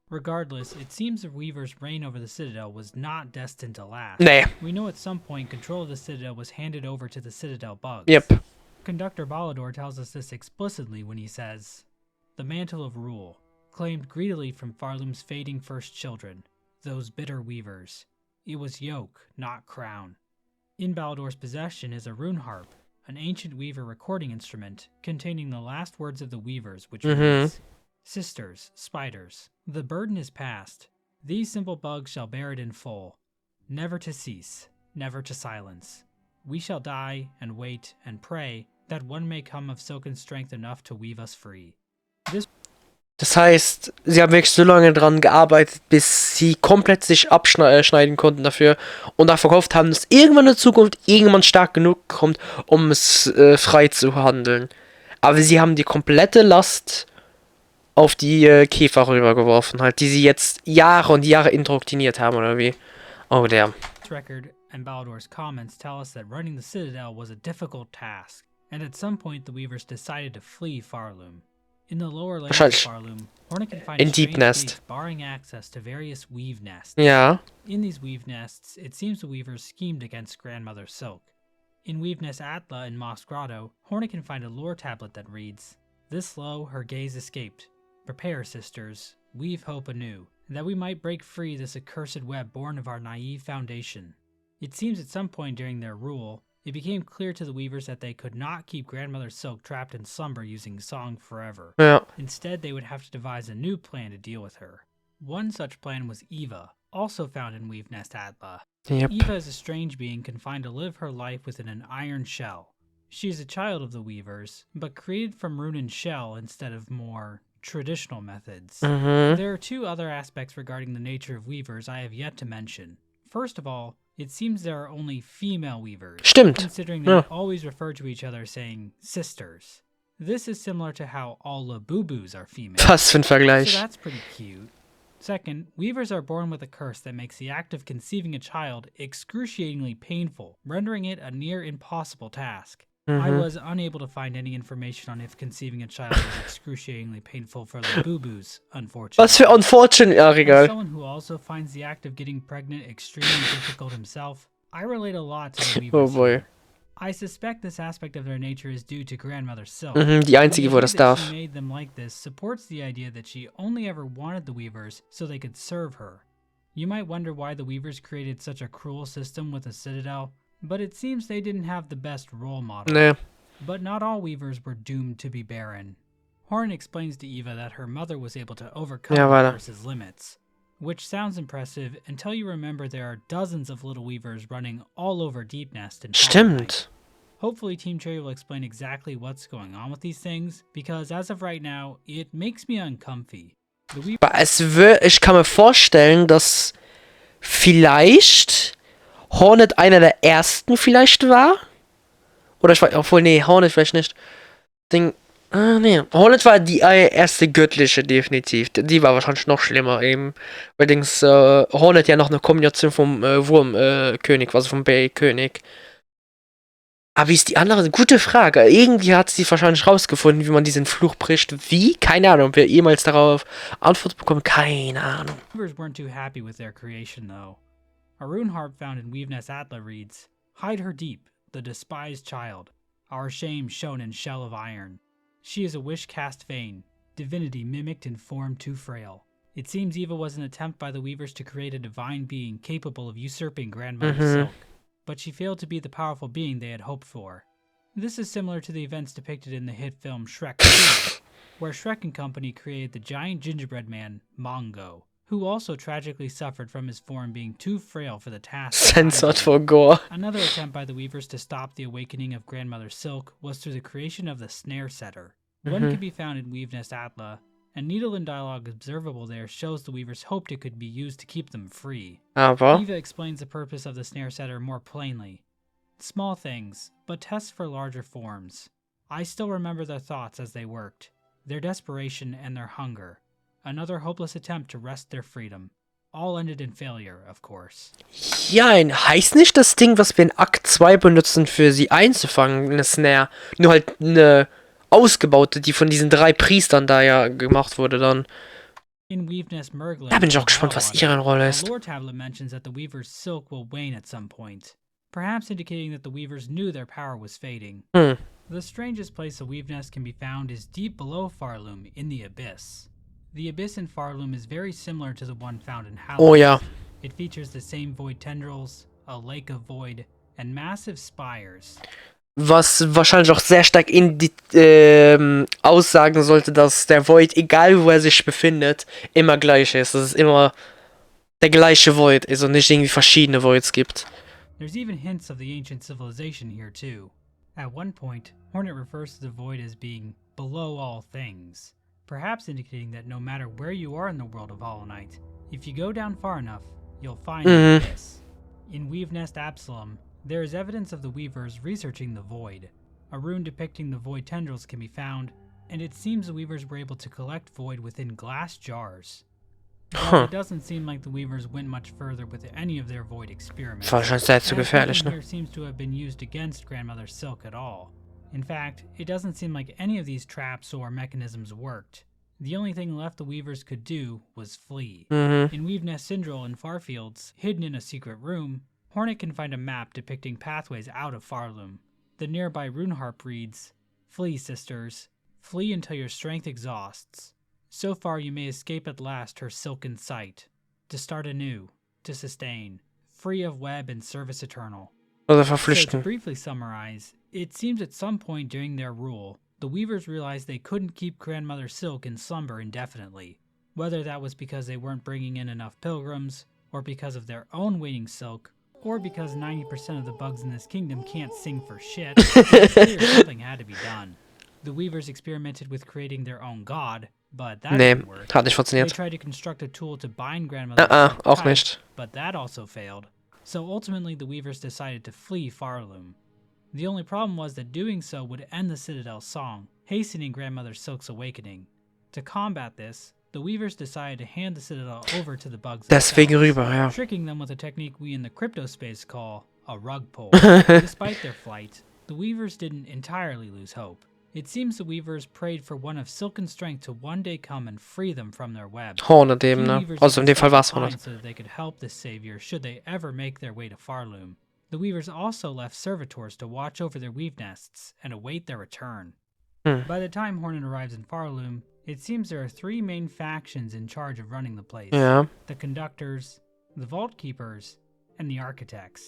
Regardless, it seems the Weaver's reign over the Citadel was not destined to last. Nee. We know at some point control of the Citadel was handed over to the Citadel bugs. Yep. Conductor Balador tells us this explicitly when he says, "The mantle of rule, claimed greedily from Farloom's fading first children, those bitter weavers. It was yoke, not crown." In Balador's possession is a rune harp, an ancient weaver recording instrument containing the last words of the weavers, which reads, "Sisters, spiders, the burden is past. These simple bugs shall bear it in full. Never to cease, never to silence. We shall die and wait and pray that one may come of silken strength enough to weave us free." Das heißt, sie haben wirklich so lange dran gearbeitet, bis sie komplett sich abschneiden konnten dafür und da verkauft haben, dass irgendwann in der Zukunft irgendwann stark genug kommt, um es frei zu handeln. Aber sie haben die komplette Last auf die Käfer rübergeworfen, halt, die sie jetzt Jahre und Jahre indoktriniert haben, oder wie? Oh, der. This record and Balador's comments tell us that running the Citadel was a difficult task, and at some point the Weavers decided to flee Farloom. In the lower layers of Wahrscheinlich Farloom, Hornet can find in a Deep strange Nest. gate barring access to various weave nests. Ja. In these weave nests, it seems the Weavers schemed against Grandmother Silk. In Weave Nest Atla in Moss Grotto, Hornet can find a lore tablet that reads, "This low her gaze escaped. Prepare, sisters, weave hope anew, that we might break free this accursed web born of our naive foundation." It seems at some point during their rule, it became clear to the Weavers that they could not keep Grandmother Silk trapped in slumber using song forever. Ja. Instead, they would have to devise a new plan to deal with her. One such plan was Eva, also found in Weave Nest Atla. Yep. Eva is a strange being confined to live her life within an iron shell. She is a child of the Weavers, but created from rune and shell instead of more traditional methods. There are two other aspects regarding the nature of Weavers I have yet to mention. First of all, it seems there are only female Weavers, Stimmt. considering they Ja. always refer to each other saying sisters. This is similar to how all Labubus are female. Was für ein So Vergleich. that's pretty cute. Second, Weavers are born with a curse that makes the act of conceiving a child excruciatingly painful, rendering it a near impossible task. I was unable to find any information on if conceiving a child was excruciatingly painful for the boo-boos, unfortunately. Was für unfortunate, ja, As egal. someone who also finds the act of getting pregnant extremely difficult himself, I relate a lot to the Oh Weavers boy. here. I suspect this aspect of their nature is due to Grandmother Silk. Die einzige, wo das The idea that darf. she made them like this supports the idea that she only ever wanted the Weavers so they could serve her. You might wonder why the Weavers created such a cruel system with a citadel, but it seems they didn't have the best role model. Nee. But not all Weavers were doomed to be barren. Horn explains to Eva that her mother was able to overcome Ja, the weiter. curse's limits, which sounds impressive until you remember there are dozens of little Weavers running all over Deep Nest and Hollow Knight. Stimmt. Hopefully Team Cherry will explain exactly what's going on with these things, because as of right now, it makes me uncomfy. The Weavers Ich kann mir vorstellen, dass vielleicht Hornet einer der ersten vielleicht war. Oder ich weiß, obwohl, nee, Hornet vielleicht nicht. Nee. Hornet war die erste göttliche, definitiv. Die war wahrscheinlich noch schlimmer eben. Allerdings Hornet ja noch eine Kombination vom Wurmkönig, also vom Bey-König. Aber wie ist die andere? Gute Frage. Irgendwie hat sie wahrscheinlich rausgefunden, wie man diesen Fluch bricht. Wie? Keine Ahnung. Ob wir jemals darauf Antwort bekommen? Keine Ahnung. Weavers weren't too happy with their creation, though. A rune harp found in Weaveness Atla reads, "Hide her deep, the despised child, our shame shown in shell of iron. She is a wish cast vain, divinity mimicked in form too frail." It seems Eva was an attempt by the Weavers to create a divine being capable of usurping Grandmother Silk, but she failed to be the powerful being they had hoped for. This is similar to the events depicted in the hit film Shrek 2, where Shrek and company created the giant gingerbread man, Mongo, who also tragically suffered from his form being too frail for the task. Censored for gore. Another attempt by the Weavers to stop the awakening of Grandmother Silk was through the creation of the Snare Setter. One can be found in Weaveness Atla, and needle and dialogue observable there shows the Weavers hoped it could be used to keep them free. Aber Eva explains the purpose of the Snare Setter more plainly. Small things, but tests for larger forms. I still remember their thoughts as they worked, their desperation and their hunger. Another hopeless attempt to wrest their freedom. All ended in failure, of course. ja, heißt nicht das Ding, was wir in Akt 2 benutzen, für sie einzufangen, eine Snare. Nur halt eine ausgebaute, die von diesen 3 Priestern da ja gemacht wurde dann. In Weaveness Merglin, Da bin ich auch gespannt, was ihre Rolle ist. the lore tablet mentions that the Weaver's silk will wane at some point, perhaps indicating that the Weavers knew their power was fading. The strangest place a Weaveness can be found is deep below Farloom, in the Abyss. The Abyss in Farloom is very similar to the one found in Hollow. Oh ja. It features the same void tendrils, a lake of void, and massive spires. Was wahrscheinlich auch sehr stark aussagen sollte, dass der Void, egal wo er sich befindet, immer gleich ist. Dass es immer der gleiche Void ist und nicht irgendwie verschiedene Voids gibt. There's even hints of the ancient civilization here too. At one point, Hornet refers to the void as being below all things, perhaps indicating that no matter where you are in the world of Hollow Knight, if you go down far enough, you'll find the Abyss. In Weavenest Absalom, there is evidence of the Weavers researching the void. A rune depicting the void tendrils can be found, and it seems the Weavers were able to collect void within glass jars. But it doesn't seem like the Weavers went much further with any of their void experiments. Wahrscheinlich sehr zu And gefährlich, nothing ne? here seems to have been used against Grandmother Silk at all. In fact, it doesn't seem like any of these traps or mechanisms worked. The only thing left the Weavers could do was flee. In Weaveness Syndrol in Farfields, hidden in a secret room, Hornet can find a map depicting pathways out of Farloom. The nearby rune harp reads, "Flee, sisters. Flee until your strength exhausts. So far you may escape at last her silken sight. To start anew, to sustain, free of web and service eternal." Oder So to verpflichten. briefly summarize, it seems at some point during their rule, the Weavers realized they couldn't keep Grandmother Silk in slumber indefinitely. Whether that was because they weren't bringing in enough pilgrims, or because of their own waning silk, or because 90% of the bugs in this kingdom can't sing for shit, it's clear something had to be done. The Weavers experimented with creating their own god, but that Nee, didn't work. hat nicht They funktioniert. tried to construct a tool to bind Grandmother Silk Auch tight, nicht. but that also failed. So ultimately the Weavers decided to flee Farloom. The only problem was that doing so would end the Citadel's song, hastening Grandmother Silk's awakening. To combat this, the Weavers decided to hand the Citadel over to the bugs Deswegen themselves, rüber, ja. tricking them with a technique we in the crypto space call a rug pull. Despite their flight, The Weavers didn't entirely lose hope. It seems the Weavers prayed for one of Silken's strength to one day come and free them from their web. Hornet Few eben, ne? Weavers Also in even dem Fall stepped war es behind Hornet. so that they could help this savior should they ever make their way to Farloom. The Weavers also left servitors to watch over their weave nests and await their return. By the time Hornet arrives in Farloom, it seems there are three main factions in charge of running the place. Ja. The Conductors, the Vault Keepers, and the Architects.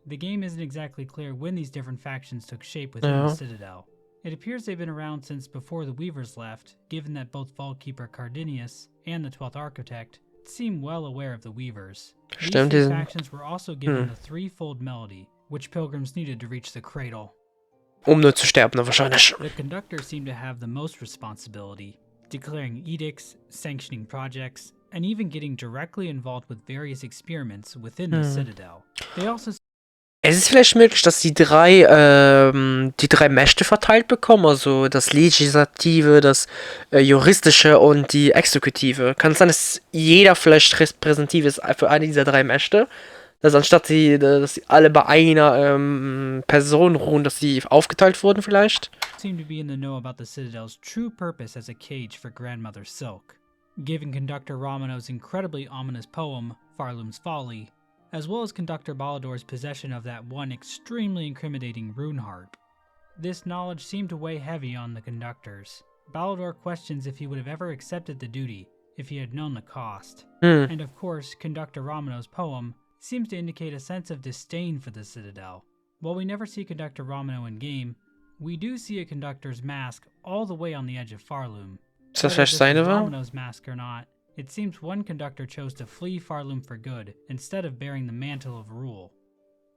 The game isn't exactly clear when these different factions took shape within the Citadel. It appears they've been around since before the Weavers left, given that both Vault Keeper Cardinius and the 12th Architect seem well aware of the Weavers. Stimmt, These die three sind... factions were also given the threefold melody, which pilgrims needed to reach the cradle. Nur zu sterben, ne, wahrscheinlich. The Conductors seem to have the most responsibility, declaring edicts, sanctioning projects, and even getting directly involved with various experiments within the Citadel. They also Es ist vielleicht möglich, dass die drei Mächte verteilt bekommen, also das Legislative, das Juristische und die Exekutive. Kann es sein, dass jeder vielleicht repräsentativ ist für eine dieser drei Mächte? Dass anstatt dass sie alle bei einer Person ruhen, dass sie aufgeteilt wurden vielleicht? seem to be in the know about the Citadel's true purpose as a cage for Grandmother Silk, given Conductor Romano's incredibly ominous poem, Farloom's Folly, as well as Conductor Ballador's possession of that one extremely incriminating rune harp. This knowledge seemed to weigh heavy on the Conductors. Ballador questions if he would have ever accepted the duty if he had known the cost. And of course, Conductor Romano's poem seems to indicate a sense of disdain for the Citadel. While we never see Conductor Romano in-game, we do see a Conductor's mask all the way on the edge of Farloom. Ist das Whether vielleicht this seine was Wahl? Romano's mask or not, it seems one Conductor chose to flee Farloom for good instead of bearing the mantle of rule.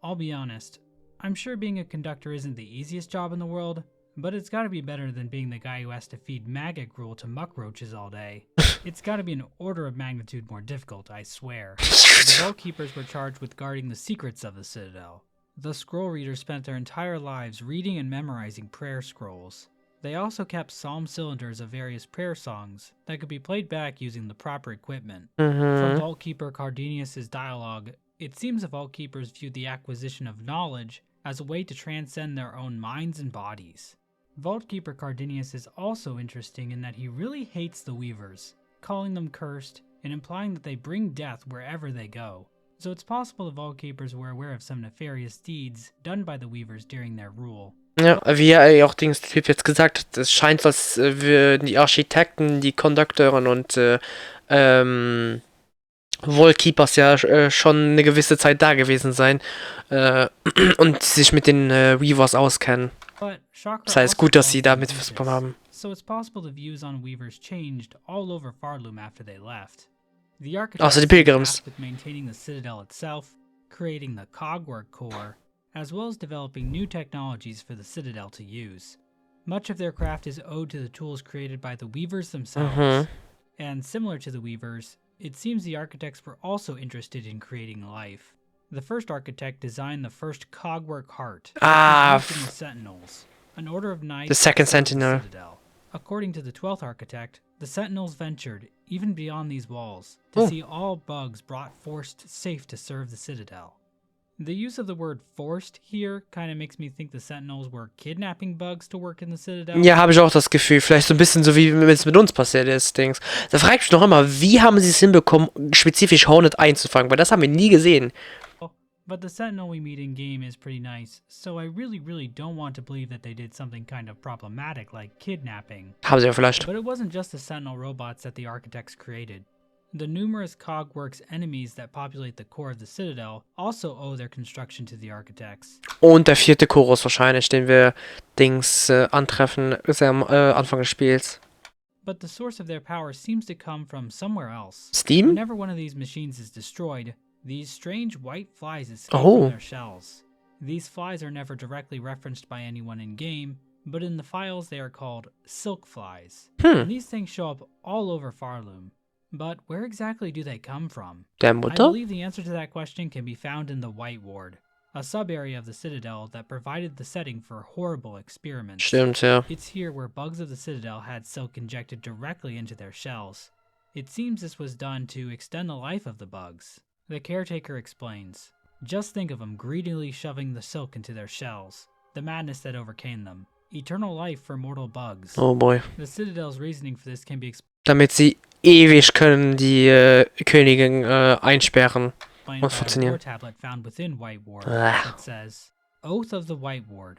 I'll be honest, I'm sure being a Conductor isn't the easiest job in the world, but it's gotta be better than being the guy who has to feed maggot gruel to muckroaches all day. It's gotta be an order of magnitude more difficult, I swear. The Vault Keepers were charged with guarding the secrets of the Citadel. The Scroll Readers spent their entire lives reading and memorizing prayer scrolls. They also kept psalm cylinders of various prayer songs that could be played back using the proper equipment. From Vault Keeper Cardinius' dialogue, it seems the Vault Keepers viewed the acquisition of knowledge as a way to transcend their own minds and bodies. Vault Keeper Cardinius is also interesting in that he really hates the Weavers, calling them cursed and implying that they bring death wherever they go. So it's possible the Vault Keepers were aware of some nefarious deeds done by the Weavers during their rule. Ja, wie ja auch der Typ jetzt gesagt hat, es scheint, als würden die Architekten, die Conductoren und Wallkeepers ja schon eine gewisse Zeit da gewesen sein und sich mit den Weavers auskennen. But Chakra Das heißt, also gut, dass calls sie them damit was bekommen haben. so it's possible the views on Weavers changed all over Farloom after they left. The Also die architects were Pilgrims. tasked with maintaining the Citadel itself, creating the cogwork core, as well as developing new technologies for the Citadel to use. Much of their craft is owed to the tools created by the Weavers themselves. And similar to the Weavers, it seems the architects were also interested in creating life. The first architect designed the first cogwork heart, which was used in the Sentinels, an order of knights The second that served the Sentinel. Citadel. According to the 12th architect, the Sentinels ventured even beyond these walls to see all bugs brought forced safe to serve the Citadel. The use of the word forced here kind of makes me think the Sentinels were kidnapping bugs to work in the Citadel. Ja, habe ich auch das Gefühl. Vielleicht so ein bisschen so, wie es mit uns passiert ist, Dings. Da frage ich mich noch immer, wie haben sie es hinbekommen, spezifisch Hornet einzufangen? Weil das haben wir nie gesehen. But the Sentinel we meet in-game is pretty nice, so I really don't want to believe that they did something kind of problematic like kidnapping. Haben sie ja vielleicht. But it wasn't just the Sentinel robots that the architects created. The numerous Cogworks enemies that populate the core of the Citadel also owe their construction to the architects. Und der vierte Chorus wahrscheinlich, den wir antreffen, ist ja am Anfang des Spiels. But the source of their power seems to come from somewhere else. Steam? Whenever one of these machines is destroyed, these strange white flies escape Oh. from their shells. These flies are never directly referenced by anyone in-game, but in the files they are called silk flies. And these things show up all over Farloom. But where exactly do they come from? Der I Mutter? believe the answer to that question can be found in the White Ward, a sub-area of the Citadel that provided the setting for horrible experiments. Stimmt, ja. It's here where bugs of the Citadel had silk injected directly into their shells. It seems this was done to extend the life of the bugs. The caretaker explains, just think of them greedily shoving the silk into their shells. the madness that overcame them. Eternal life for mortal bugs. Oh boy. The Citadel's reasoning for this can be Damit sie ewig können die Königin einsperren explained und by a funktionieren. war tablet found within White Ward Ah. that says, Oath of the White Ward.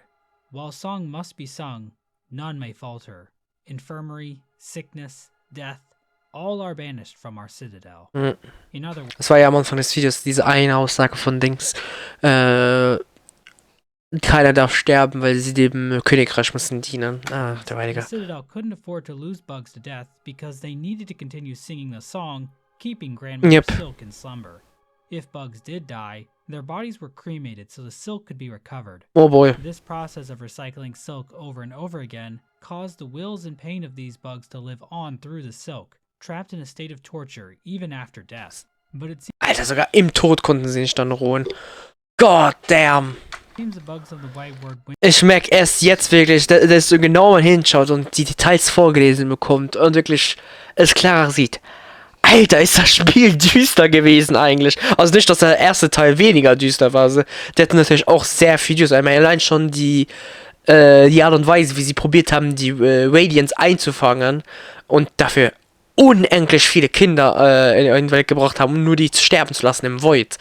While song must be sung, none may falter. Infirmary, sickness, death, all are banished from our citadel. In other words, Das war ja am Anfang des Videos diese eine Aussage von Dings. Keiner darf sterben, weil sie dem Königreich müssen dienen. Ach, der the Heilige. citadel couldn't afford to lose bugs to death because they needed to continue singing the song, keeping Grandmother Yep. Silk in slumber. If bugs did die, their bodies were cremated so the silk could be recovered. Oh boy. This process of recycling silk over and over again caused the wills and pain of these bugs to live on through the silk, trapped in a state of torture even after death. But it Alter, sogar im Tod konnten sie nicht dann ruhen. God damn. seems the bugs of the White Ward Ich merke erst jetzt wirklich, dass so genau man hinschaut und die Details vorgelesen bekommt und wirklich es klarer sieht. Alter, ist das Spiel düster gewesen eigentlich. Also nicht, dass der erste Teil weniger düster war. Also, der hat natürlich auch sehr viel düster. Einmal allein schon die Art und Weise, wie sie probiert haben, die Radiants einzufangen und dafür unendlich viele Kinder in die Welt gebracht haben, um nur die sterben zu lassen im Void.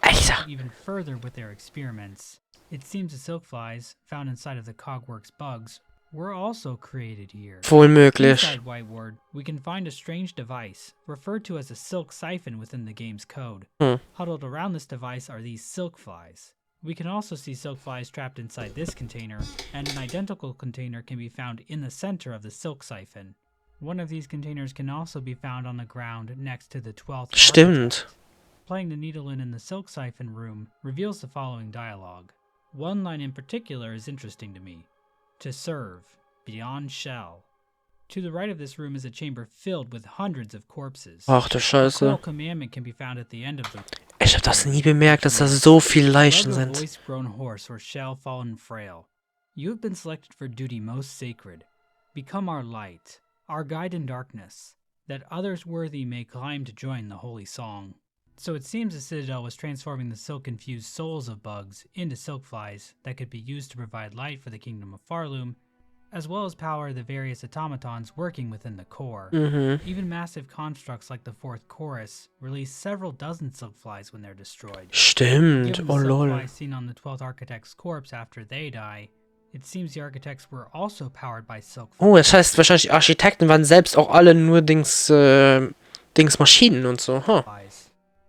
Alter. even further with their experiments. It seems the silk flies found inside of the Cogworks bugs were also created here. Wohl möglich. Inside White Ward, we can find a strange device, referred to as a silk siphon within the game's code. Huddled around this device are these silk flies. We can also see silk flies trapped inside this container, and an identical container can be found in the center of the silk siphon. One of these containers can also be found on the ground next to the 12th Stimmt. Playing the needle in the silk siphon room reveals the following dialogue. One line in particular is interesting to me. To serve, beyond shell. To the right of this room is a chamber filled with hundreds of corpses. Ach du A Scheiße. coral commandment can be found at the end of the Ich hab das nie bemerkt, dass da so viele Leichen Lug a sind. voice grown hoarse or shell fallen frail. You have been selected for duty most sacred. Become our light, our guide in darkness, that others worthy may climb to join the holy song. So it seems the Citadel was transforming the silk-infused souls of bugs into silk flies that could be used to provide light for the kingdom of Farloom, as well as power the various automatons working within the core. Even massive constructs like the fourth chorus release several dozen silk flies when they're destroyed. Stimmt. Given the Oh silk lol. flies seen on the 12th architect's corpse after they die, it seems the architects were also powered by silk flies. Oh, das heißt wahrscheinlich die Architekten waren selbst auch alle nur Dings Maschinen und so. Huh.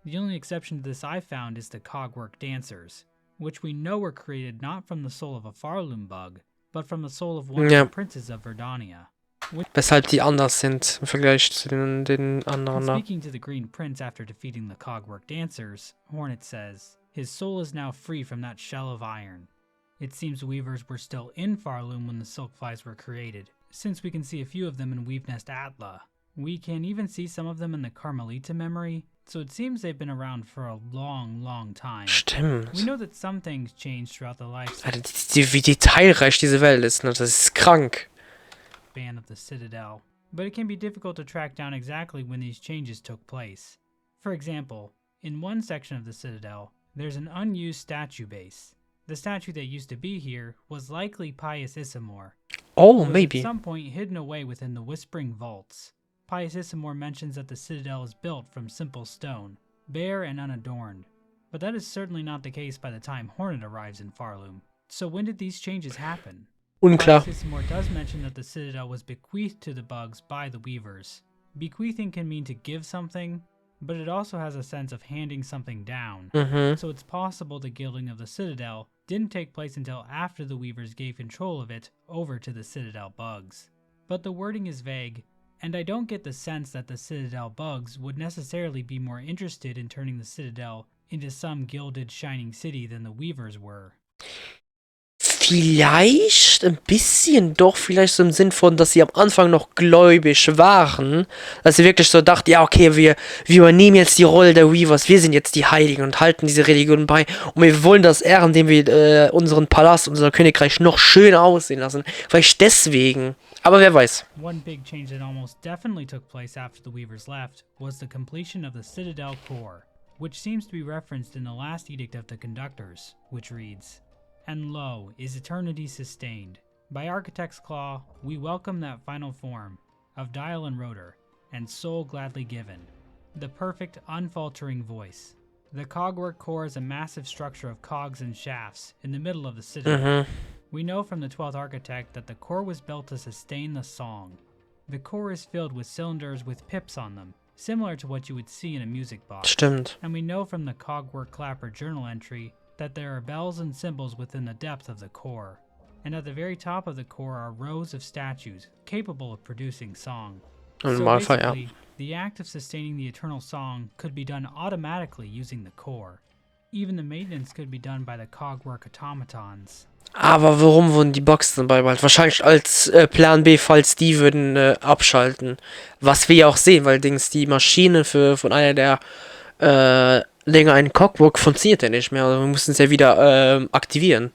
The only exception to this I found is the Cogwork Dancers, which we know were created not from the soul of a Farloom bug, but from the soul of one of Ja. the princes of Verdania. Weshalb die anders sind im Vergleich zu den anderen da. Speaking to the Green Prince after defeating the Cogwork Dancers, Hornet says, his soul is now free from that shell of iron. It seems weavers were still in Farloom when the silk flies were created, since we can see a few of them in Weavenest Atla. We can even see some of them in the Carmelita memory, so it seems they've been around for a long, long time. We Stimmt. know that some things change throughout the lifespan Alter, wie detailreich diese Welt ist, ne? Das ist krank. of the Citadel, but it can be difficult to track down exactly when these changes took place. For example, in one section of the Citadel, there's an unused statue base. The statue that used to be here was likely Pius Isamor. Oh, Was maybe. at some point hidden away within the Whispering Vaults. Pius Isamor mentions that the Citadel is built from simple stone, bare and unadorned, but that is certainly not the case by the time Hornet arrives in Farloom. So when did these changes happen? Unklar. Pius Isamor does mention that the Citadel was bequeathed to the bugs by the Weavers. Bequeathing can mean to give something, but it also has a sense of handing something down. So it's possible the gilding of the Citadel didn't take place until after the Weavers gave control of it over to the Citadel bugs. But the wording is vague, and I don't get the sense that the Citadel bugs would necessarily be more interested in turning the Citadel into some gilded, shining city than the Weavers were. Vielleicht ein bisschen doch, vielleicht so im Sinn von, dass sie am Anfang noch gläubig waren, dass sie wirklich so dachten, ja okay, wir übernehmen jetzt die Rolle der Weavers, wir sind jetzt die Heiligen und halten diese Religion bei und wir wollen das ehren, indem wir unseren Palast, unser Königreich noch schöner aussehen lassen. Vielleicht deswegen, aber wer weiß. One big change that almost definitely took place after the Weavers left was the completion of the Citadel core, which seems to be referenced in the last edict of the conductors, which reads, And lo, is eternity sustained. By Architect's Claw, we welcome that final form of dial and rotor, and soul gladly given. The perfect, unfaltering voice. The cogwork core is a massive structure of cogs and shafts in the middle of the citadel. We know from the 12th architect that the core was built to sustain the song. The core is filled with cylinders with pips on them, similar to what you would see in a music box. Stimmt. And we know from the Cogwork Clapper journal entry that there are bells and cymbals within the depth of the core. And at the very top of the core are rows of statues capable of producing song. Im So Normalfall, ja. basically, the act of sustaining the eternal song could be done automatically using the core. Even the maintenance could be done by the Cogwork automatons. Aber warum wurden die Boxen dabei behalten? Wahrscheinlich als Plan B, falls die würden abschalten. Was wir ja auch sehen, weil Dings die Maschine von einer der Dinger, ein Cockwork, funktioniert ja nicht mehr. Also wir mussten es ja wieder aktivieren.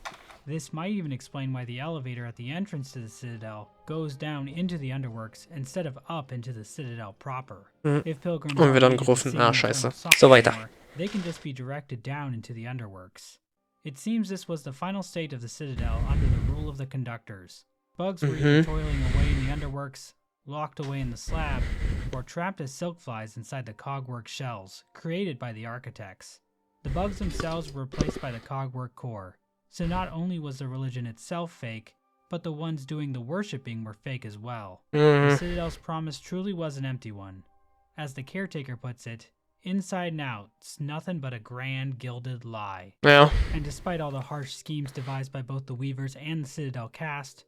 This might even explain why the elevator at the entrance to the Citadel goes down into the underworks instead of up into the Citadel proper. If pilgrims Und wir dann aren't needed to gerufen, sing scheiße. eternal songs So weiter. anymore, they can just be directed down into the underworks. It seems this was the final state of the Citadel under the rule of the conductors. Bugs were either toiling away in the underworks, locked away in the slab, or trapped as silk flies inside the cogwork shells created by the architects. The bugs themselves were replaced by the cogwork core. So not only was the religion itself fake, but the ones doing the worshipping were fake as well. The Citadel's promise truly was an empty one. As the caretaker puts it, inside and out, it's nothing but a grand gilded lie. Ja. And despite all the harsh schemes devised by both the Weavers and the Citadel cast,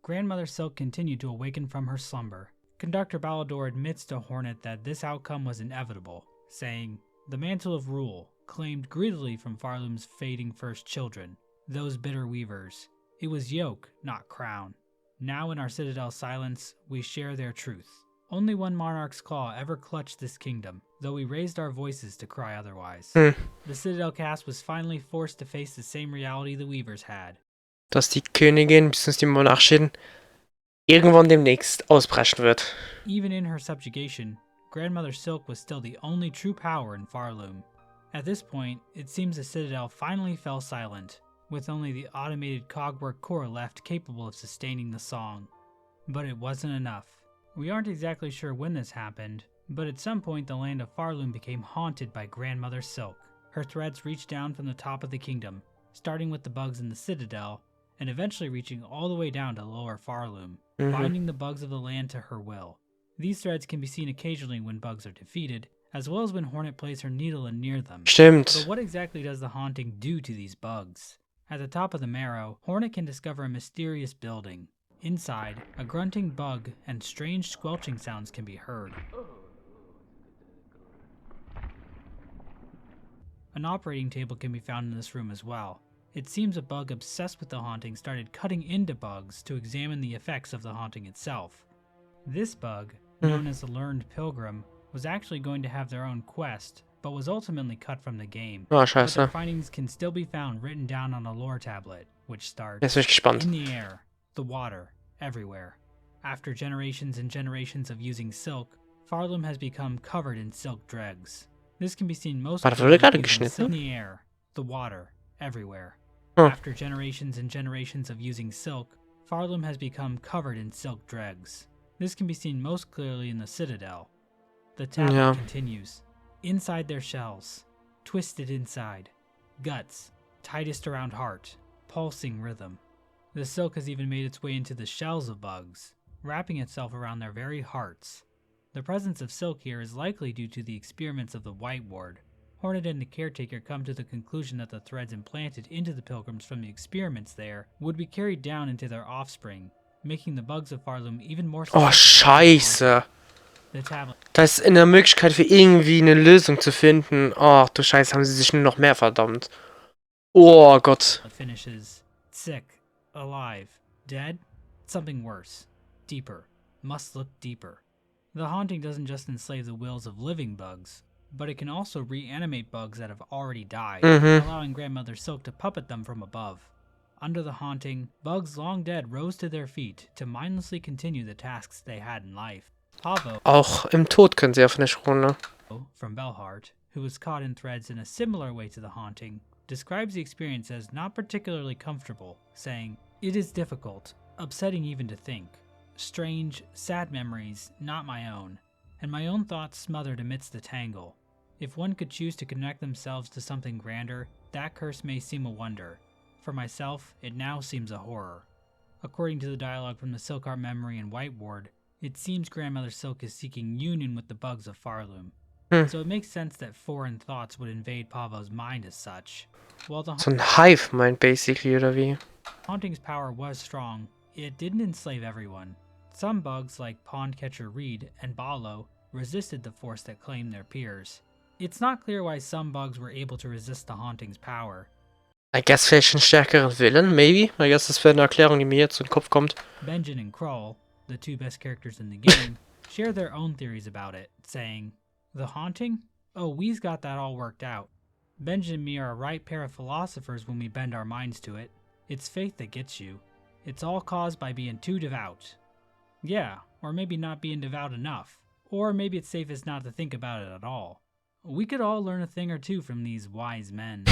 Grandmother Silk continued to awaken from her slumber. Conductor Balador admits to Hornet that this outcome was inevitable, saying, "The mantle of rule, claimed greedily from Farloom's fading first children, those bitter weavers. It was yoke, not crown. Now in our Citadel silence, we share their truth. Only one monarch's claw ever clutched this kingdom, though we raised our voices to cry otherwise." The Citadel cast was finally forced to face the same reality the Weavers had. Dass die Königin bzw. die Monarchin irgendwann demnächst ausbrechen wird. Even in her subjugation, Grandmother Silk was still the only true power in Farloom. At this point, it seems the Citadel finally fell silent, with only the automated cogwork core left capable of sustaining the song. But it wasn't enough. We aren't exactly sure when this happened, but at some point the land of Farloom became haunted by Grandmother Silk. Her threads reached down from the top of the kingdom, starting with the bugs in the Citadel, and eventually reaching all the way down to lower Farloom, binding the bugs of the land to her will. These threads can be seen occasionally when bugs are defeated, as well as when Hornet plays her needle in near them. Stimmt. But what exactly does the haunting do to these bugs? At the top of the marrow, Hornet can discover a mysterious building. Inside, a grunting bug and strange squelching sounds can be heard. An operating table can be found in this room as well. It seems a bug obsessed with the haunting started cutting into bugs to examine the effects of the haunting itself. This bug, known as the Learned Pilgrim, was actually going to have their own quest, but was ultimately cut from the game. Ah, But their scheiße. findings can still be found written down on a lore tablet, which starts, Jetzt bin ich gespannt. "In the air, the water, everywhere. After generations and generations of using silk, Farloom has become covered in silk dregs. This can be seen most War das wohl gerade clearly in geschnitten? the air, the water, everywhere. Huh. After generations and generations of using silk, Farloom has become covered in silk dregs. This can be seen most clearly in the Citadel. The tablet Yeah. continues. Inside their shells, twisted inside, guts, tightest around heart, pulsing rhythm. The silk has even made its way into the shells of bugs, wrapping itself around their very hearts. The presence of silk here is likely due to the experiments of the White Ward. Hornet and the caretaker come to the conclusion that the threads implanted into the pilgrims from the experiments there would be carried down into their offspring, making the bugs of Farloom even more Oh, scheiße. The tablet Da ist in der Möglichkeit für irgendwie eine Lösung zu finden. Oh, du Scheiße, haben sie sich nur noch mehr verdammt. Oh Gott. finishes sick, alive, dead, something worse, deeper, must look deeper. The haunting doesn't just enslave the wills of living bugs, but it can also reanimate bugs that have already died, allowing Grandmother Silk to puppet them from above. Under the haunting, bugs long dead rose to their feet to mindlessly continue the tasks they had in life. Pavo, Auch im Tod können sie ja nicht ruhen, ne? from Belhart, who was caught in threads in a similar way to the haunting, describes the experience as not particularly comfortable, saying, "It is difficult, upsetting even to think. Strange, sad memories, not my own, and my own thoughts smothered amidst the tangle. If one could choose to connect themselves to something grander, that curse may seem a wonder. For myself, it now seems a horror." According to the dialogue from the Silkart memory and whiteboard, it seems Grandmother Silk is seeking union with the bugs of Farloom. So it makes sense that foreign thoughts would invade Pavo's mind as such. While the So ein Hive-Mind, basically, oder wie? haunting's power was strong, it didn't enslave everyone. Some bugs, like Pondcatcher Reed and Ballo, resisted the force that claimed their peers. It's not clear why some bugs were able to resist the haunting's power. I guess vielleicht einen stärkeren Willen, maybe? I guess das wäre eine Erklärung, die mir jetzt in den Kopf kommt. Benjen and Krull, the two best characters in the game, share their own theories about it, saying, "The haunting? Oh, we's got that all worked out. Benjen and me are a right pair of philosophers when we bend our minds to it. It's faith that gets you. It's all caused by being too devout. Yeah, or maybe not being devout enough. Or maybe it's safest not to think about it at all. We could all learn a thing or two from these wise men."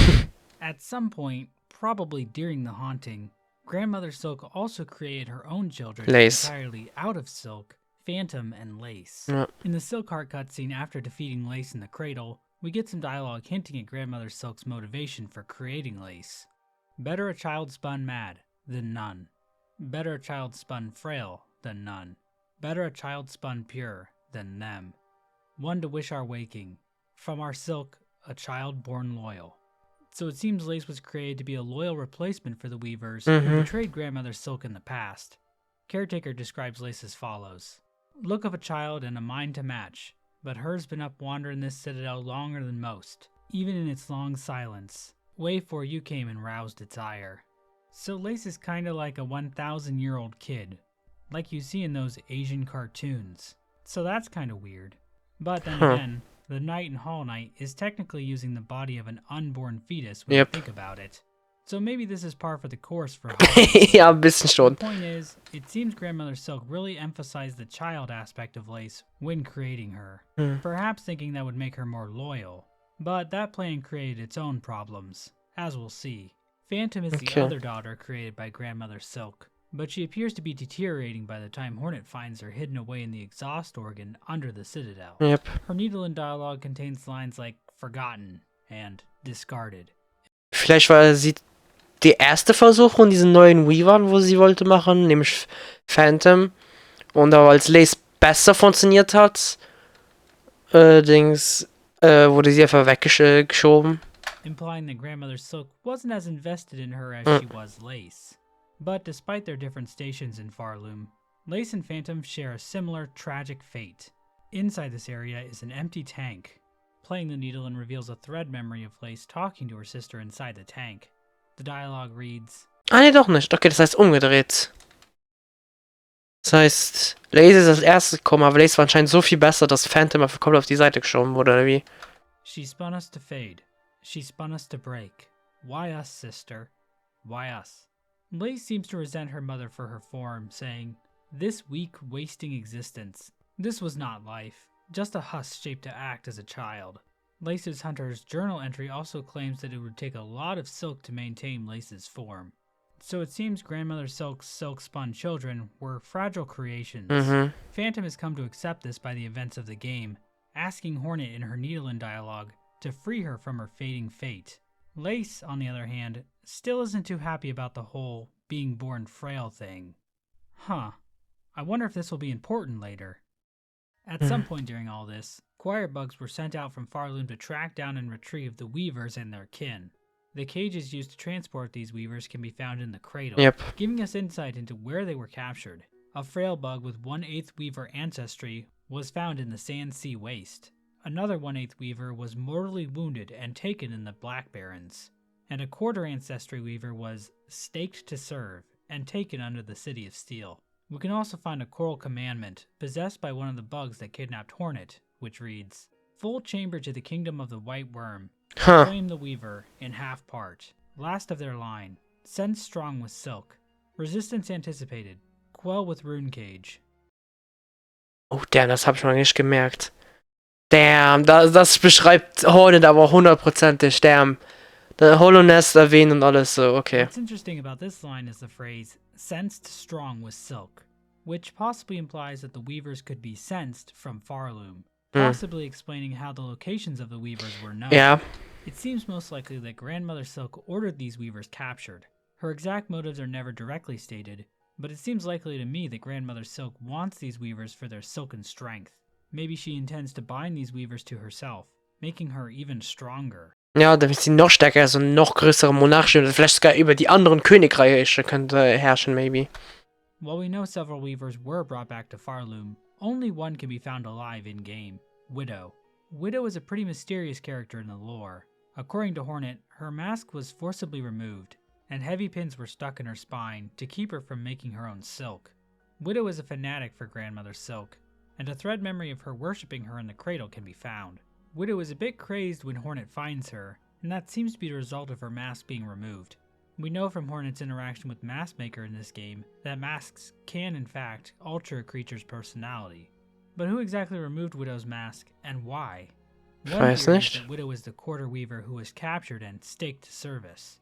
At some point, probably during the haunting, Grandmother Silk also created her own children Lace. entirely out of silk, Phantom and Lace. Ja. In the Silkheart cutscene after defeating Lace in the cradle, we get some dialogue hinting at Grandmother Silk's motivation for creating Lace. "Better a child spun mad than none. Better a child spun frail than none. Better a child spun pure than them. One to wish our waking. From our silk, a child born loyal." So it seems Lace was created to be a loyal replacement for the Weavers who betrayed Grandmother Silk in the past. Caretaker describes Lace as follows: "Look of a child and a mind to match, but her's been up wandering this citadel longer than most, even in its long silence. Way 'fore you came and roused its ire." So Lace is kinda like a 1,000-year-old kid, like you see in those Asian cartoons. So that's kinda weird. But then again, the Knight and Hall Knight is technically using the body of an unborn fetus when you think about it. So maybe this is par for the course for Hall. Ja, ein bisschen schon. The point is, it seems Grandmother Silk really emphasized the child aspect of Lace when creating her, perhaps thinking that would make her more loyal. But that plan created its own problems, as we'll see. Phantom is the other daughter created by Grandmother Silk, but she appears to be deteriorating by the time Hornet finds her hidden away in the exhaust organ under the citadel. Yep. Her Needle dialogue contains lines like "forgotten" and "discarded." Vielleicht war sie die erste Versuchung, diesen neuen Weavern, wo sie wollte machen, nämlich Phantom. Und aber als Lace besser funktioniert hat, wurde sie einfach weggeschoben. Implying that Grandmother Silk wasn't as invested in her as she was Lace. But despite their different stations in Farloom, Lace and Phantom share a similar tragic fate. Inside this area is an empty tank. Playing the Needle reveals a thread memory of Lace talking to her sister inside the tank. The dialogue reads: Ah, nee, doch nicht. Okay, das heißt umgedreht. Das heißt, Lace ist als erstes gekommen, aber Lace war anscheinend so viel besser, dass Phantom einfach komplett auf die Seite geschoben wurde, oder wie? "She spun us to fade. She spun us to break. Why us, sister? Why us?" Lace seems to resent her mother for her form, saying, "This weak, wasting existence. This was not life, just a husk shaped to act as a child." Lace's Hunter's journal entry also claims that it would take a lot of silk to maintain Lace's form. So it seems Grandmother Silk's silk-spun children were fragile creations. Phantom has come to accept this by the events of the game, asking Hornet in her Needle dialogue to free her from her fading fate. Lace, on the other hand, still isn't too happy about the whole being born frail thing. Huh. I wonder if this will be important later. At some point during all this, choir bugs were sent out from Farloom to track down and retrieve the Weavers and their kin. The cages used to transport these Weavers can be found in the cradle, giving us insight into where they were captured. A frail bug with 1/8 Weaver ancestry was found in the Sand Sea Waste. Another 1/8 Weaver was mortally wounded and taken in the Black Barrens. And a 1/4 ancestry Weaver was staked to serve and taken under the City of Steel. We can also find a Coral Commandment possessed by one of the bugs that kidnapped Hornet, which reads, "Full chamber to the kingdom of the White Worm. Claim the Weaver in half part. Last of their line. Sense strong with silk. Resistance anticipated. Quell with Rune Cage." Oh, damn, das habe ich noch nicht gemerkt. Damn, das beschreibt Hornet aber hundertprozentig. Damn. Der Hollow-Nest erwähnen und alles so, okay. What's interesting about this line is the phrase, sensed strong with silk, which possibly implies that the weavers could be sensed from Farloom, possibly explaining how the locations of the weavers were known. Ja. It seems most likely that Grandmother Silk ordered these weavers captured. Her exact motives are never directly stated, but it seems likely to me that Grandmother Silk wants these weavers for their silken strength. Maybe she intends to bind these weavers to herself, making her even stronger. Ja, damit sie noch stärker ist und noch größere Monarchie und vielleicht sogar über die anderen Königreiche könnte herrschen, maybe. While we know several weavers were brought back to Farloom, only one can be found alive in-game, Widow. Widow is a pretty mysterious character in the lore. According to Hornet, her mask was forcibly removed, and heavy pins were stuck in her spine to keep her from making her own silk. Widow is a fanatic for Grandmother Silk, and a thread memory of her worshipping her in the cradle can be found. Widow is a bit crazed when Hornet finds her, and that seems to be the result of her mask being removed. We know from Hornet's interaction with Mask Maker in this game that masks can in fact alter a creature's personality. But who exactly removed Widow's mask, and why? One theory is that Widow is the quarter weaver who was captured and staked to service.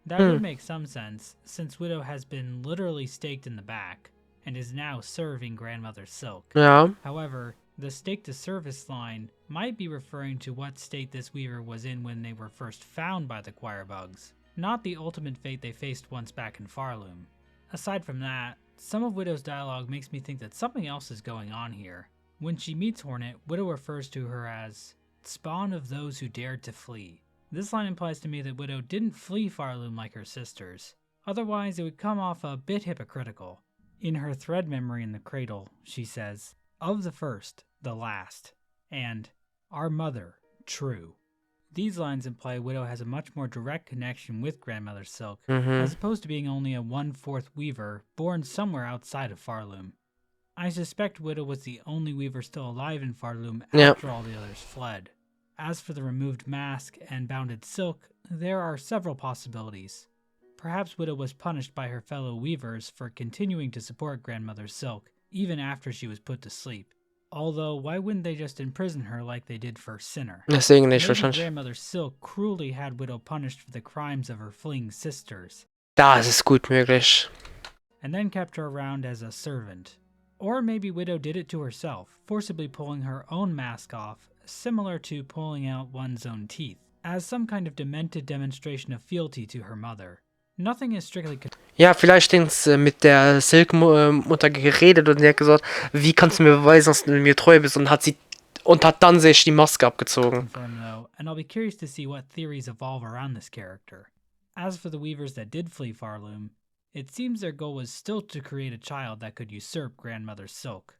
That would make some sense, since Widow has been literally staked in the back, and is now serving Grandmother Silk. Ja. However, the stake to service line might be referring to what state this weaver was in when they were first found by the choir bugs, not the ultimate fate they faced once back in Farloom. Aside from that, some of Widow's dialogue makes me think that something else is going on here. When she meets Hornet, Widow refers to her as spawn of those who dared to flee. This line implies to me that Widow didn't flee Farloom like her sisters. Otherwise, it would come off a bit hypocritical. In her thread memory in the cradle, she says, of the first, the last, and our mother, true. These lines imply Widow has a much more direct connection with Grandmother Silk, as opposed to being only a 1/4 weaver born somewhere outside of Farloom. I suspect Widow was the only weaver still alive in Farloom after all the others fled. As for the removed mask and bounded silk, there are several possibilities. Perhaps Widow was punished by her fellow weavers for continuing to support Grandmother Silk, even after she was put to sleep. Although, why wouldn't they just imprison her like they did for Sinner? Deswegen nicht Maybe wahrscheinlich. Grandmother Silk cruelly had Widow punished for the crimes of her fleeing sisters, Das ist gut möglich. and then kept her around as a servant. Or maybe Widow did it to herself, forcibly pulling her own mask off, similar to pulling out one's own teeth, as some kind of demented demonstration of fealty to her mother. Nothing is strictly Ja, vielleicht mit der Silk-Mutter geredet und sie hat gesagt, wie kannst du mir beweisen, dass du mir treu bist, und hat dann sich die Maske abgezogen. confirmed though, and I'll be curious to see what theories evolve around this character. As for the weavers that did flee Farloom, it seems their goal was still to create a child that could usurp Grandmother Silk.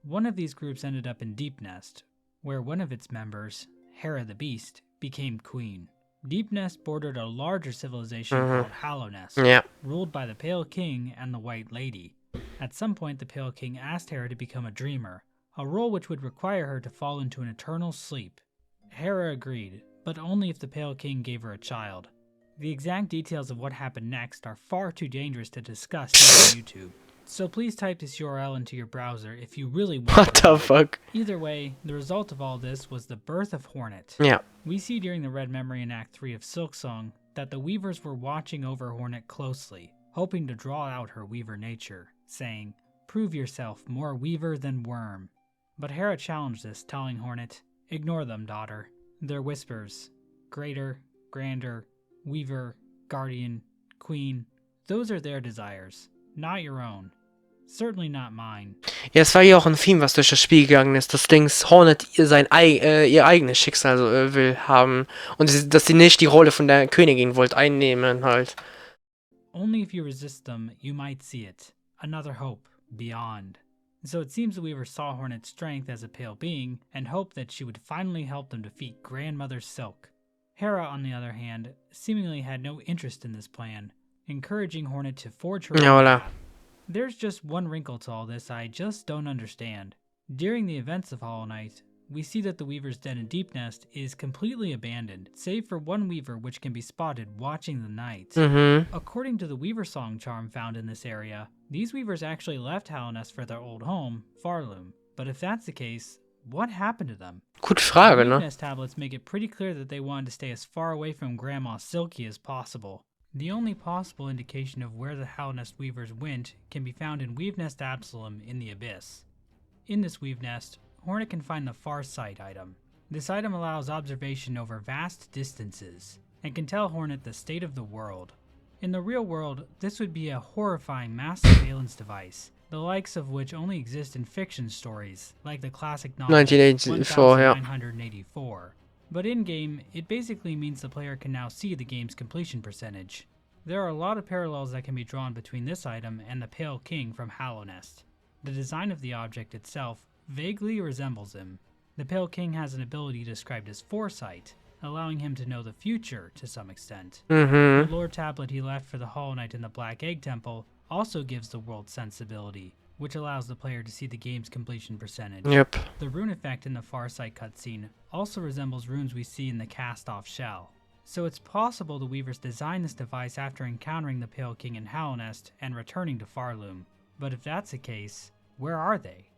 One of these groups ended up in Deep Nest, where one of its members, Hera the Beast, became queen. Deep Nest bordered a larger civilization called Hollow Nest, Ja. ruled by the Pale King and the White Lady. At some point, the Pale King asked Hera to become a dreamer, a role which would require her to fall into an eternal sleep. Hera agreed, but only if the Pale King gave her a child. The exact details of what happened next are far too dangerous to discuss here on YouTube, so please type this URL into your browser if you really want What to the know. fuck? Either way, the result of all this was the birth of Hornet. Ja. We see during the Red Memory in Act 3 of Silksong that the Weavers were watching over Hornet closely, hoping to draw out her Weaver nature, saying, "Prove yourself more Weaver than Worm." But Hera challenged this, telling Hornet, "Ignore them, daughter. They're whispers. Greater, grander, Weaver, Guardian, Queen. Those are their desires, not your own. Certainly not mine." Ja, es war ja auch ein Theme, was durch das Spiel gegangen ist, dass Hornet ihr eigenes Schicksal will haben und dass sie nicht die Rolle von der Königin einnehmen halt. Only if you resist them, you might see it. Another hope, beyond. So it seems the Weaver saw Hornet's strength as a pale being, and hoped that she would finally help them defeat Grandmother Silk. Hera, on the other hand, seemingly had no interest in this plan, encouraging Hornet to forge her Ja, own voilà. path. There's just one wrinkle to all this I just don't understand. During the events of Hollow Knight, we see that the Weaver's den in Deep Nest is completely abandoned, save for one Weaver which can be spotted watching the night. According to the Weaver Song charm found in this area, these Weavers actually left Hollow Nest for their old home, Farloom. But if that's the case, What happened to them? Gute Frage, The ne? Weakness tablets make it pretty clear that they wanted to stay as far away from Grandma Silky as possible. The only possible indication of where the Howlnest Weavers went can be found in Weave Nest Absalom in the Abyss. In this Weave Nest, Hornet can find the Far Sight item. This item allows observation over vast distances, and can tell Hornet the state of the world. In the real world, this would be a horrifying mass surveillance device, the likes of which only exist in fiction stories, like the classic novel 1984, ja. 1984. But in-game, it basically means the player can now see the game's completion percentage. There are a lot of parallels that can be drawn between this item and the Pale King from Howlnest. The design of the object itself vaguely resembles him. The Pale King has an ability described as foresight, allowing him to know the future to some extent. The lore tablet he left for the Hollow Knight in the Black Egg Temple also gives the world sensibility, which allows the player to see the game's completion percentage. Yep. The rune effect in the Farsight cutscene also resembles runes we see in the cast-off shell. So it's possible the Weavers designed this device after encountering the Pale King in Howlnest and returning to Farloom. But if that's the case, where are they?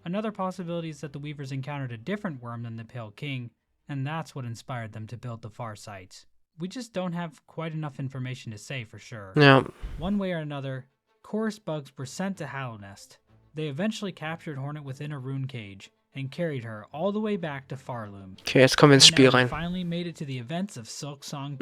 Another possibility is that the Weavers encountered a different worm than the Pale King, and that's what inspired them to build the Farsight. We just don't have quite enough information to say for sure. Ja. One way or another, Chorus bugs were sent to Howlnest. They eventually captured Hornet within a rune cage and carried her all the way back to Farloom. Okay, jetzt kommen wir ins And Spiel now we rein. finally made it to the events of Silksong.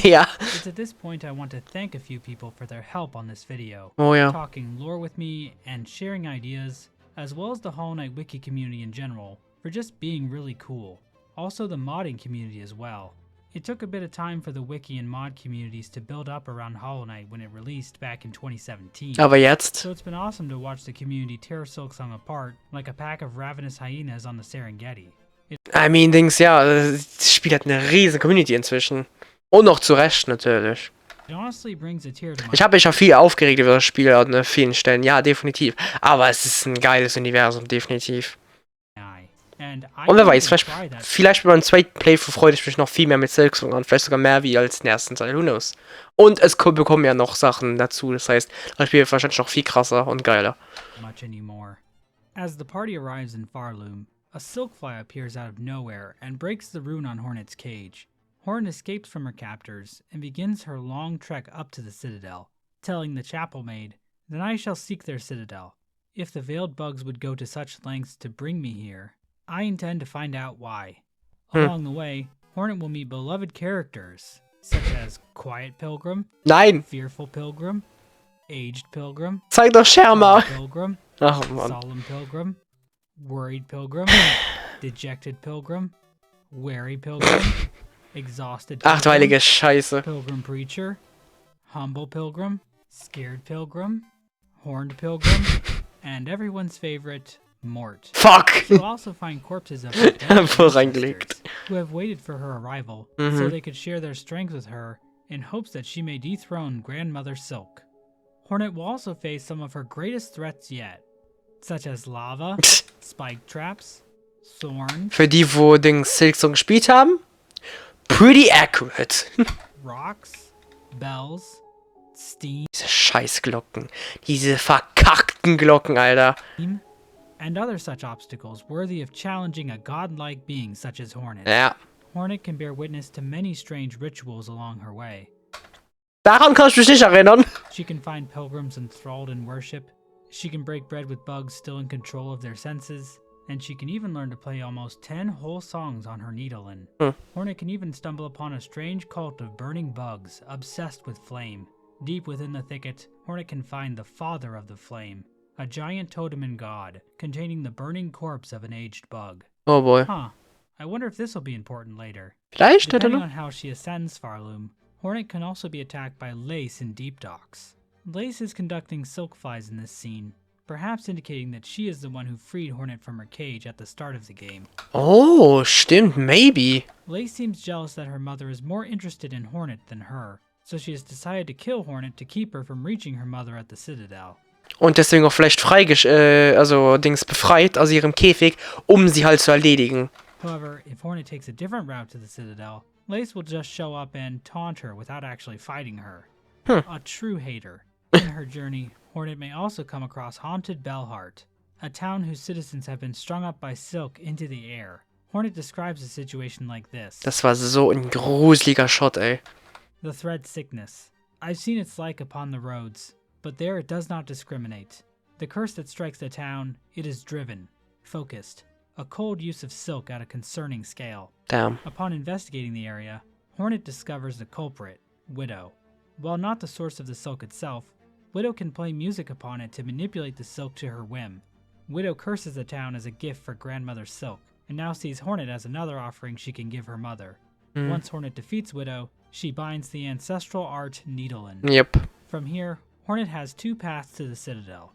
Ja. It's at this point I want to thank a few people for their help on this video, Oh ja. talking lore with me and sharing ideas, as well as the Hollow Knight wiki community in general, for just being really cool. Also the modding community as well. It took a bit of time for the wiki and mod communities to build up around Hollow Knight when it released back in 2017. Aber jetzt. So it's been awesome to watch the community tear Silksong apart like a pack of ravenous hyenas on the Serengeti. I mean, Dings, ja, das Spiel hat eine riesen Community inzwischen. Und noch zu Recht, natürlich. It honestly brings a tear to my Ich habe mich auch viel aufgeregt über das Spiel an vielen Stellen. Ja, definitiv. Aber es ist ein geiles Universum, definitiv. eye. And I Und wer wanted weiß, to vielleicht, try that. vielleicht beim zweiten Playthrough freue ich mich noch viel mehr mit Silksong an. Vielleicht sogar mehr wie als den ersten Teil. Who knows? Und es bekommen ja noch Sachen dazu. Das heißt, das Spiel wird wahrscheinlich noch viel krasser und geiler. Much anymore. As the party arrives in Farloom, a silkfly appears out of nowhere and breaks the rune on Hornet's cage. Hornet escapes from her captors and begins her long trek up to the citadel, telling the chapel maid, "Then I shall seek their citadel. If the veiled bugs would go to such lengths to bring me here, I intend to find out why." Along the way, Hornet will meet beloved characters, such as Quiet Pilgrim, Nein! Fearful Pilgrim, Aged Pilgrim, Zeig doch Scherma! Pilgrim, Ach Mann. Solemn Pilgrim, Worried Pilgrim, Dejected Pilgrim, Wary Pilgrim, Exhausted Ach du heilige Pilgrim, Scheiße. Pilgrim Preacher, Humble Pilgrim, Scared Pilgrim, Horned Pilgrim, and everyone's favorite, Mort. Fuck! You'll also find corpses of her dead Voreingelegt. ancestors who have waited for her arrival so they could share their strength with her in hopes that she may dethrone Grandmother Silk. Hornet will also face some of her greatest threats yet, such as lava, spike traps, thorns, Für die, wo den Silksong gespielt haben, pretty accurate. rocks, bells, steam, Diese Scheißglocken. Diese verkackten Glocken, Alter. and other such obstacles worthy of challenging a godlike being such as Hornet. Ja. Hornet can bear witness to many strange rituals along her way. Daran kann ich mich nicht erinnern. She can find pilgrims enthralled in worship, she can break bread with bugs still in control of their senses, and she can even learn to play almost 10 whole songs on her needlein. Hornet can even stumble upon a strange cult of burning bugs obsessed with flame. Deep within the thicket, Hornet can find the father of the flame, a giant totem and god, containing the burning corpse of an aged bug. Oh boy. Huh. I wonder if this will be important later. Vielleicht, I don't Depending know. on how she ascends Farloom, Hornet can also be attacked by Lace in Deep Docks. Lace is conducting silkflies in this scene, perhaps indicating that she is the one who freed Hornet from her cage at the start of the game. Oh, stimmt, maybe. Lace seems jealous that her mother is more interested in Hornet than her, so she has decided to kill Hornet to keep her from reaching her mother at the Citadel. Und deswegen auch vielleicht befreit aus ihrem Käfig, sie halt zu erledigen. However, if Hornet takes a different route to the Citadel, Lace will just show up and taunt her without actually fighting her. A true hater. In her journey, Hornet may also come across Haunted Bellheart, a town whose citizens have been strung up by silk into the air. Hornet describes a situation like this. Das war so ein gruseliger Shot, ey. The thread sickness. I've seen its like upon the roads, but there it does not discriminate. The curse that strikes the town, it is driven, focused, a cold use of silk at a concerning scale. Damn. Upon investigating the area, Hornet discovers the culprit, Widow. While not the source of the silk itself, Widow can play music upon it to manipulate the silk to her whim. Widow curses the town as a gift for grandmother silk, and now sees Hornet as another offering she can give her mother. Once Hornet defeats Widow, she binds the ancestral art Needlein. Yep. From here, Hornet has two paths to the Citadel.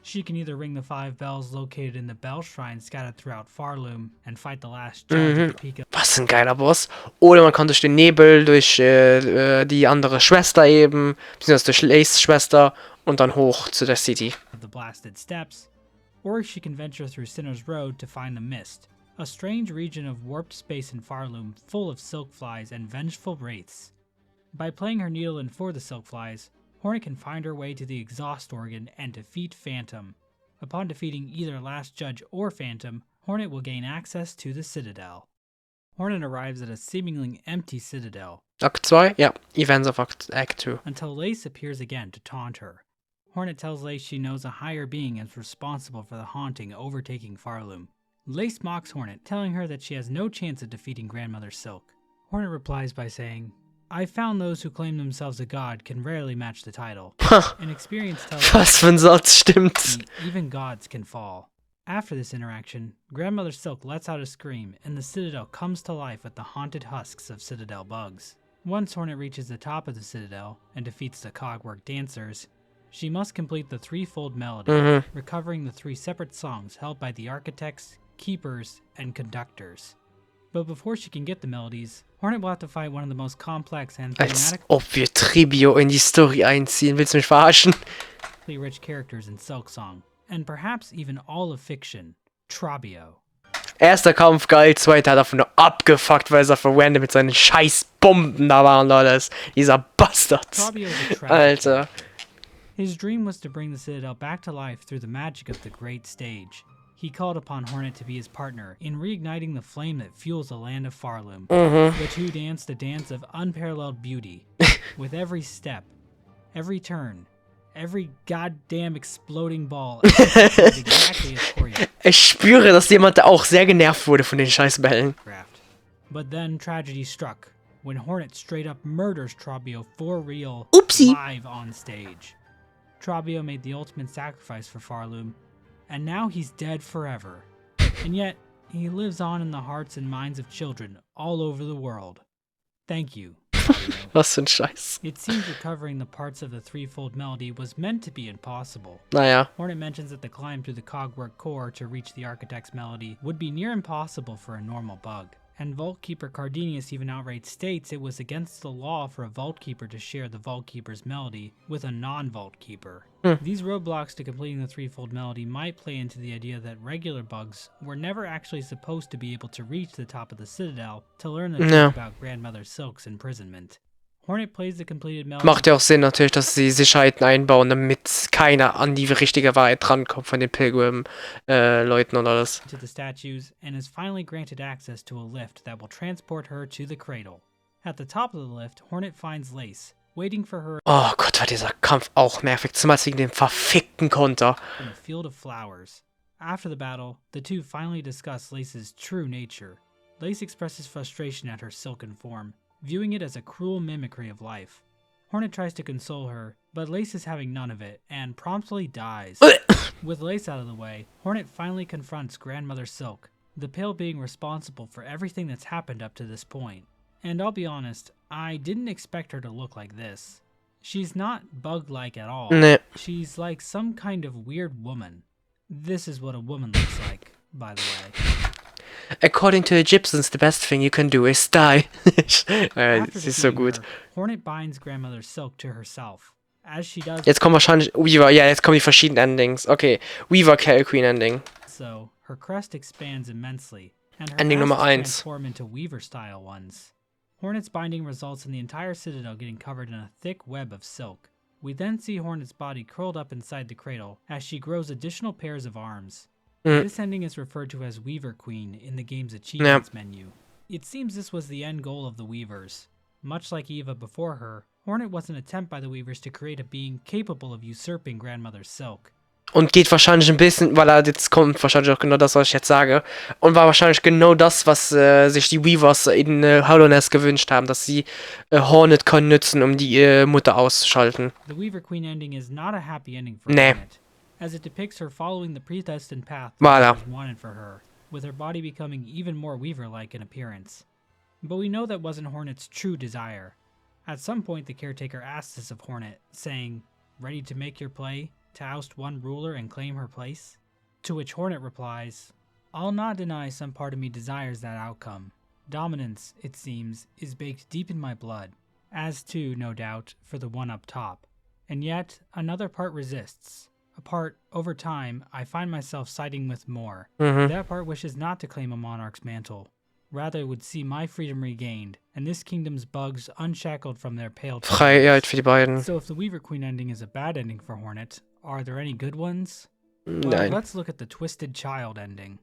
She can either ring the 5 bells located in the bell shrine scattered throughout Farloom and fight the last judge of the Peak of Was ein geiler Boss. Oder man kann durch den Nebel, durch die andere Schwester eben, beziehungsweise durch Lace Schwester und dann hoch zu der City. the Blasted Steppes, or she can venture through Sinner's Road to find the Mist, a strange region of warped space in Farloom full of silk flies and vengeful wraiths. By playing her Needlein for the silk flies, Hornet can find her way to the exhaust organ and defeat Phantom. Upon defeating either Last Judge or Phantom, Hornet will gain access to the Citadel. Hornet arrives at a seemingly empty Citadel. Akt 2? Ja. Events of Act 2. Until Lace appears again to taunt her. Hornet tells Lace she knows a higher being is responsible for the haunting overtaking Farloom. Lace mocks Hornet, telling her that she has no chance of defeating Grandmother Silk. Hornet replies by saying, "I found those who claim themselves a god can rarely match the title. And experience tells Was für ein Satz, stimmt. me even gods can fall." After this interaction, Grandmother Silk lets out a scream, and the Citadel comes to life with the haunted husks of Citadel bugs. Once Hornet reaches the top of the Citadel and defeats the Cogwork dancers, she must complete the threefold melody, recovering the 3 separate songs held by the architects, keepers, and conductors. But before she can get the melodies, Hornet will have to fight one of the most complex and Als ob wir Tribio in die Story einziehen. Willst du mich verarschen? thematically rich characters in Silksong, and perhaps even all of fiction, Trabio. Erster Kampf geil, zweiter hat einfach nur abgefuckt, weil er verwendet mit seinen scheiß Bomben da war und alles. Dieser Bastard. Trabio is a tragic Alter. His dream was to bring the Citadel back to life through the magic of the great stage. He called upon Hornet to be his partner in reigniting the flame that fuels the land of Farloom. The two danced a dance of unparalleled beauty. With every step, every turn, every goddamn exploding ball, executed exactly as choreographed. Ich spüre, dass jemand da auch sehr genervt wurde von den Scheißbällen. But then tragedy struck, when Hornet straight up murders Trabio for real, Oopsie. live on stage. Trabio made the ultimate sacrifice for Farloom, and now he's dead forever. And yet, he lives on in the hearts and minds of children all over the world. Thank you, Trabio. Was für ein Scheiß. It seems recovering the parts of the threefold melody was meant to be impossible. Naja. Hornet mentions that the climb through the Cogwork core to reach the Architect's melody would be near impossible for a normal bug. And Vault Keeper Cardenius even outright states it was against the law for a Vault Keeper to share the Vault Keeper's melody with a non-Vault Keeper. These roadblocks to completing the threefold melody might play into the idea that regular bugs were never actually supposed to be able to reach the top of the Citadel to learn the truth about Grandmother Silk's imprisonment. Hornet plays the completed melody. Macht ja auch Sinn natürlich, dass sie Sicherheiten einbauen, damit keiner an die richtige Wahrheit drankommt von den Pilgrim-Leuten und alles. To the statues and is finally granted access to a lift that will transport her to the cradle. At the top of the lift, Hornet finds Lace, waiting for her Oh Gott, war dieser Kampf auch nervig, zumal wegen dem verfickten Konter. in a field of flowers. After the battle, the two finally discuss Lace's true nature. Lace expresses frustration at her silken form, viewing it as a cruel mimicry of life. Hornet tries to console her, but Lace is having none of it and promptly dies. With Lace out of the way, Hornet finally confronts Grandmother Silk, the pale being responsible for everything that's happened up to this point. And I'll be honest, I didn't expect her to look like this. She's not bug-like at all. Nee. She's like some kind of weird woman. This is what a woman looks like, by the way. According to Egyptians, the best thing you can do is die. After Sie ist so defeating gut. her, Hornet binds Grandmother Silk to herself. As she does Jetzt kommen wahrscheinlich Weaver, ja, jetzt kommen die verschiedenen Endings. Okay, Weaver, Kell Queen Ending. so, her crest expands immensely, and her Ending Nummer ashes 1. transform into Weaver-style ones. Hornet's binding results in the entire Citadel getting covered in a thick web of silk. We then see Hornet's body curled up inside the cradle as she grows additional pairs of arms. Mhm. This ending is referred to as Weaver Queen in the game's Ja. achievements menu. It seems this was the end goal of the Weavers. Much like Eva before her, Hornet was an attempt by the Weavers to create a being capable of usurping Grandmother Silk. Und geht wahrscheinlich ein bisschen, weil jetzt kommt wahrscheinlich auch genau das, was ich jetzt sage. Und war wahrscheinlich genau das, was sich die Weavers in Hollow Knight gewünscht haben, dass sie Hornet können nutzen, um die Mutter auszuschalten. The Weaver Queen ending is not a happy ending for Nee. Hornet, as it depicts her following the predestined path Voilà. that was wanted for her, with her body becoming even more Weaver-like in appearance. But we know that wasn't Hornet's true desire. At some point, the caretaker asks this of Hornet, saying, "Ready to make your play, to oust one ruler and claim her place?" To which Hornet replies, "I'll not deny some part of me desires that outcome. Dominance, it seems, is baked deep in my blood, as too, no doubt, for the one up top. And yet, another part resists. A part, over time, I find myself siding with more. That part wishes not to claim a monarch's mantle. Rather would see my freedom regained, and this kingdom's bugs unshackled from their pale Freiheit für die beiden. So if the Weaver Queen ending is a bad ending for Hornet, are there any good ones? Well, Nein. let's look at the Twisted Child ending.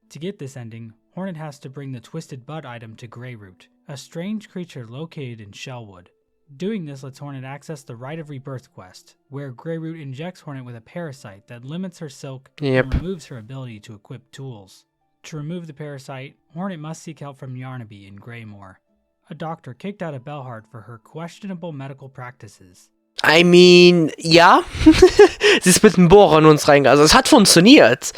To get this ending, Hornet has to bring the Twisted Bud item to Greyroot, a strange creature located in Shellwood. Doing this lets Hornet access the Rite of Rebirth quest, where Greyroot injects Hornet with a parasite that limits her silk Yep. and removes her ability to equip tools. To remove the parasite, Hornet must seek help from Yarnaby in Greymoor, a doctor kicked out of Belhart for her questionable medical practices. I mean, ja. Sie ist mit dem Bohrer in uns reingegangen. Also es hat funktioniert.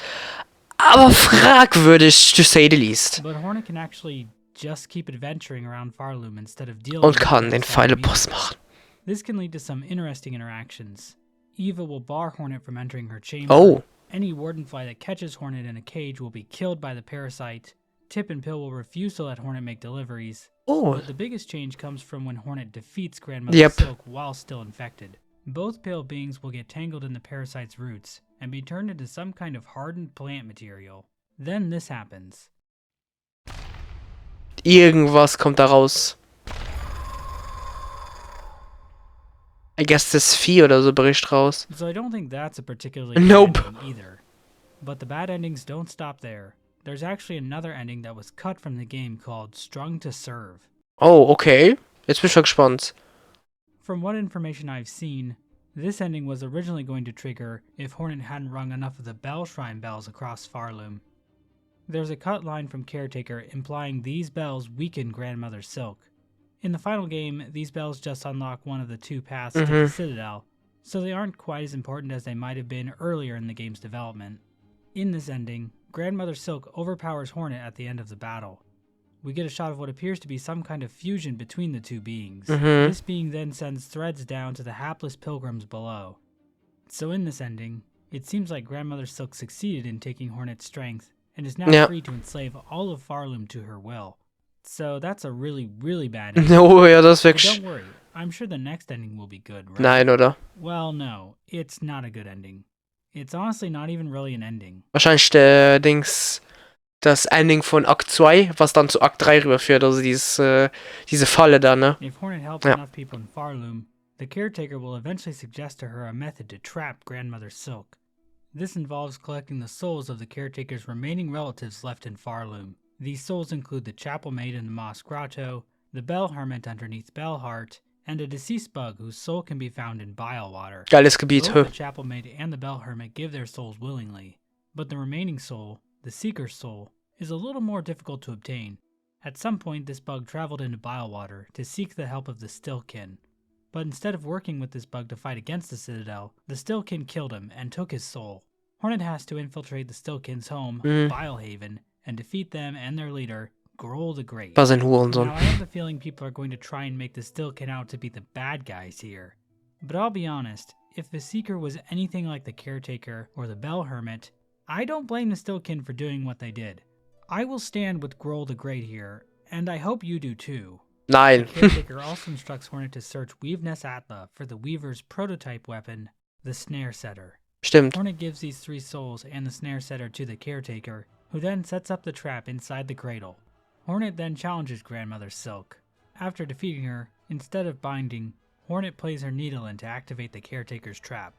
Aber fragwürdig, to say the least. But Hornet can actually just keep adventuring around Farloom instead of dealing Und with kann den things that are Pfeileboss meaningless. machen. This can lead to some interesting interactions. Eva will bar Hornet from entering her chamber. Oh. Any wardenfly that catches Hornet in a cage will be killed by the parasite. Tip and Pill will refuse to let Hornet make deliveries. Oh. But the biggest change comes from when Hornet defeats Grandmother Yep. Silk while still infected. Both pale beings will get tangled in the parasite's roots and be turned into some kind of hardened plant material. Then this happens. Irgendwas kommt da raus. I guess das Vieh oder so bricht raus. So I don't think that's a particularly Nope. good ending either. But the bad endings don't stop there. There's actually another ending that was cut from the game called Strung to Serve. Oh, okay. Jetzt bin ich schon gespannt. From what information I've seen, this ending was originally going to trigger if Hornet hadn't rung enough of the Bell Shrine bells across Farloom. There's a cut line from Caretaker implying these bells weaken Grandmother Silk. In the final game, these bells just unlock one of the two paths to the Citadel, so they aren't quite as important as they might have been earlier in the game's development. In this ending, Grandmother Silk overpowers Hornet at the end of the battle. We get a shot of what appears to be some kind of fusion between the two beings. This being then sends threads down to the hapless pilgrims below. So in this ending, it seems like Grandmother Silk succeeded in taking Hornet's strength, and is now Ja. free to enslave all of Farloom to her will. So that's a really, really bad ending. Oh ja, das ist But wirklich... don't worry, I'm sure the next ending will be good, right? Nein, oder? Well, no, it's not a good ending. It's honestly not even really an ending. Wahrscheinlich das Ending von Akt 2, was dann zu Akt 3 rüberführt. Also diese Falle da, ne? If Hornet helps Ja. enough people in Farloom, the caretaker will eventually suggest to her a method to trap Grandmother Silk. This involves collecting the souls of the caretaker's remaining relatives left in Farloom. These souls include the chapel maid in the Moss Grotto, the bell hermit underneath Bellheart, and a deceased bug whose soul can be found in Bilewater. Geiles Gebiet. Both the chapel maid and the bell hermit give their souls willingly, but the remaining soul, the seeker's soul, is a little more difficult to obtain. At some point, this bug traveled into Bilewater to seek the help of the SILKEN. But instead of working with this bug to fight against the Citadel, the SILKEN killed him and took his soul. Hornet has to infiltrate the SILKEN's home, Bilehaven, and defeat them and their leader, Grohl the Great. Was ein Hurensohn. Now, I have the feeling people are going to try and make the SILKEN out to be the bad guys here. But I'll be honest, if the Seeker was anything like the Caretaker or the Bell Hermit, I don't blame the SILKEN for doing what they did. I will stand with Grohl the Great here, and I hope you do too. Nein. The Caretaker also instructs Hornet to search Weaveness Atla for the Weaver's prototype weapon, the Snare Setter. Stimmt. Hornet gives these three souls and the Snare Setter to the Caretaker, who then sets up the trap inside the cradle. Hornet then challenges Grandmother Silk. After defeating her, instead of binding, Hornet plays her needle in to activate the caretaker's trap.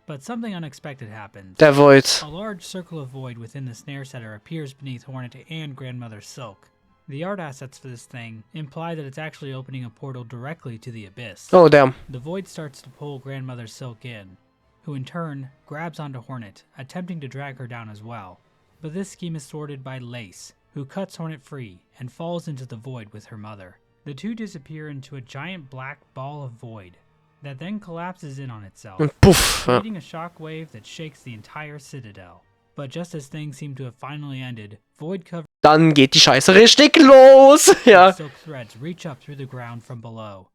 But something unexpected happens. Der Void. A large circle of void within the snare setter appears beneath Hornet and Grandmother Silk. The art assets for this thing imply that it's actually opening a portal directly to the abyss. Oh, damn. The void starts to pull Grandmother Silk in, who in turn grabs onto Hornet, attempting to drag her down as well. But this scheme is thwarted by Lace, who cuts Hornet free and falls into the void with her mother. The two disappear into a giant black ball of void that then collapses in on itself, Und puff. Ja. creating a shockwave that shakes the entire citadel. But just as things seem to have finally ended, void-covered Dann geht die Scheiße richtig los. Ja. silk threads reach up through the ground from below.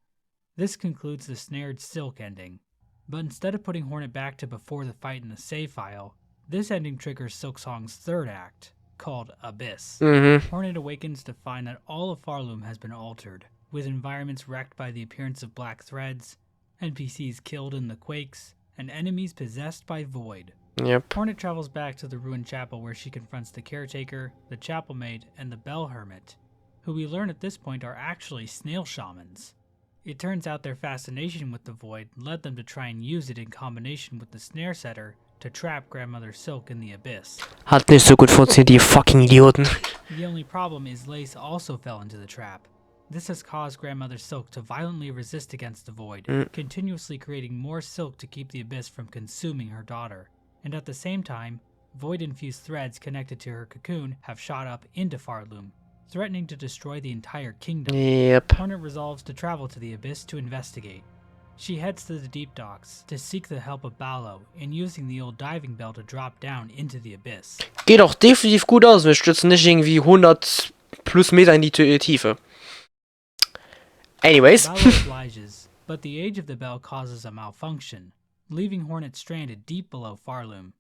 This concludes the snared Silk ending. But instead of putting Hornet back to before the fight in the save file, this ending triggers Silksong's third act, called Abyss. Hornet awakens to find that all of Farloom has been altered, with environments wrecked by the appearance of black threads, NPCs killed in the quakes, and enemies possessed by void. Yep. Hornet travels back to the ruined chapel where she confronts the caretaker, the chapel maid, and the bell hermit, who we learn at this point are actually snail shamans. It turns out their fascination with the void led them to try and use it in combination with the snare setter to trap Grandmother Silk in the abyss. Hat nicht so gut funktioniert, die fucking Idioten. The only problem is Lace also fell into the trap. This has caused Grandmother Silk to violently resist against the void, continuously creating more silk to keep the abyss from consuming her daughter. And at the same time, void-infused threads connected to her cocoon have shot up into Farloom, threatening to destroy the entire kingdom. Yep. Hornet resolves to travel to the abyss to investigate. She heads to the deep docks to seek the help of Ballo in using the old diving bell to drop down into the abyss. Geht auch definitiv gut aus. Wir stürzen nicht irgendwie 100 plus Meter in die Tiefe. Anyways. Ballo obliges, but the age of the bell causes a malfunction, leaving Hornet stranded deep below Farloom.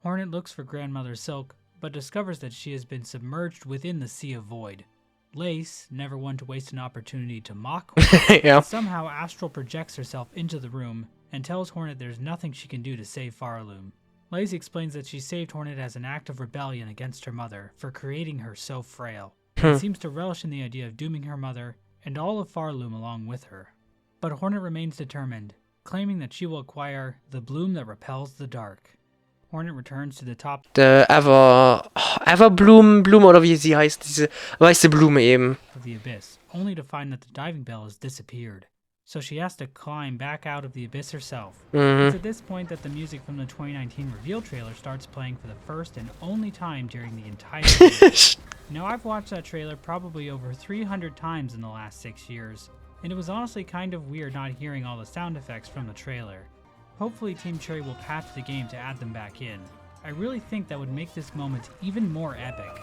Hornet looks for Grandmother Silk, but discovers that she has been submerged within the sea of void. Lace, never one to waste an opportunity to mock Hornet, Ja. somehow astral projects herself into the room and tells Hornet there's nothing she can do to save Farloom. Lace explains that she saved Hornet as an act of rebellion against her mother for creating her so frail, and seems to relish in the idea of dooming her mother and all of Farloom along with her. But Hornet remains determined, claiming that she will acquire the bloom that repels the dark. Hornet returns to the top Everblume oder wie sie heißt, diese weiße Blume eben. of the abyss, only to find that the diving bell has disappeared. So she has to climb back out of the abyss herself. It's at this point that the music from the 2019 reveal trailer starts playing for the first and only time during the entire game. Now, I've watched that trailer probably over 300 times in the last 6 years, and it was honestly kind of weird not hearing all the sound effects from the trailer. Hopefully Team Cherry will patch the game to add them back in. I really think that would make this moment even more epic.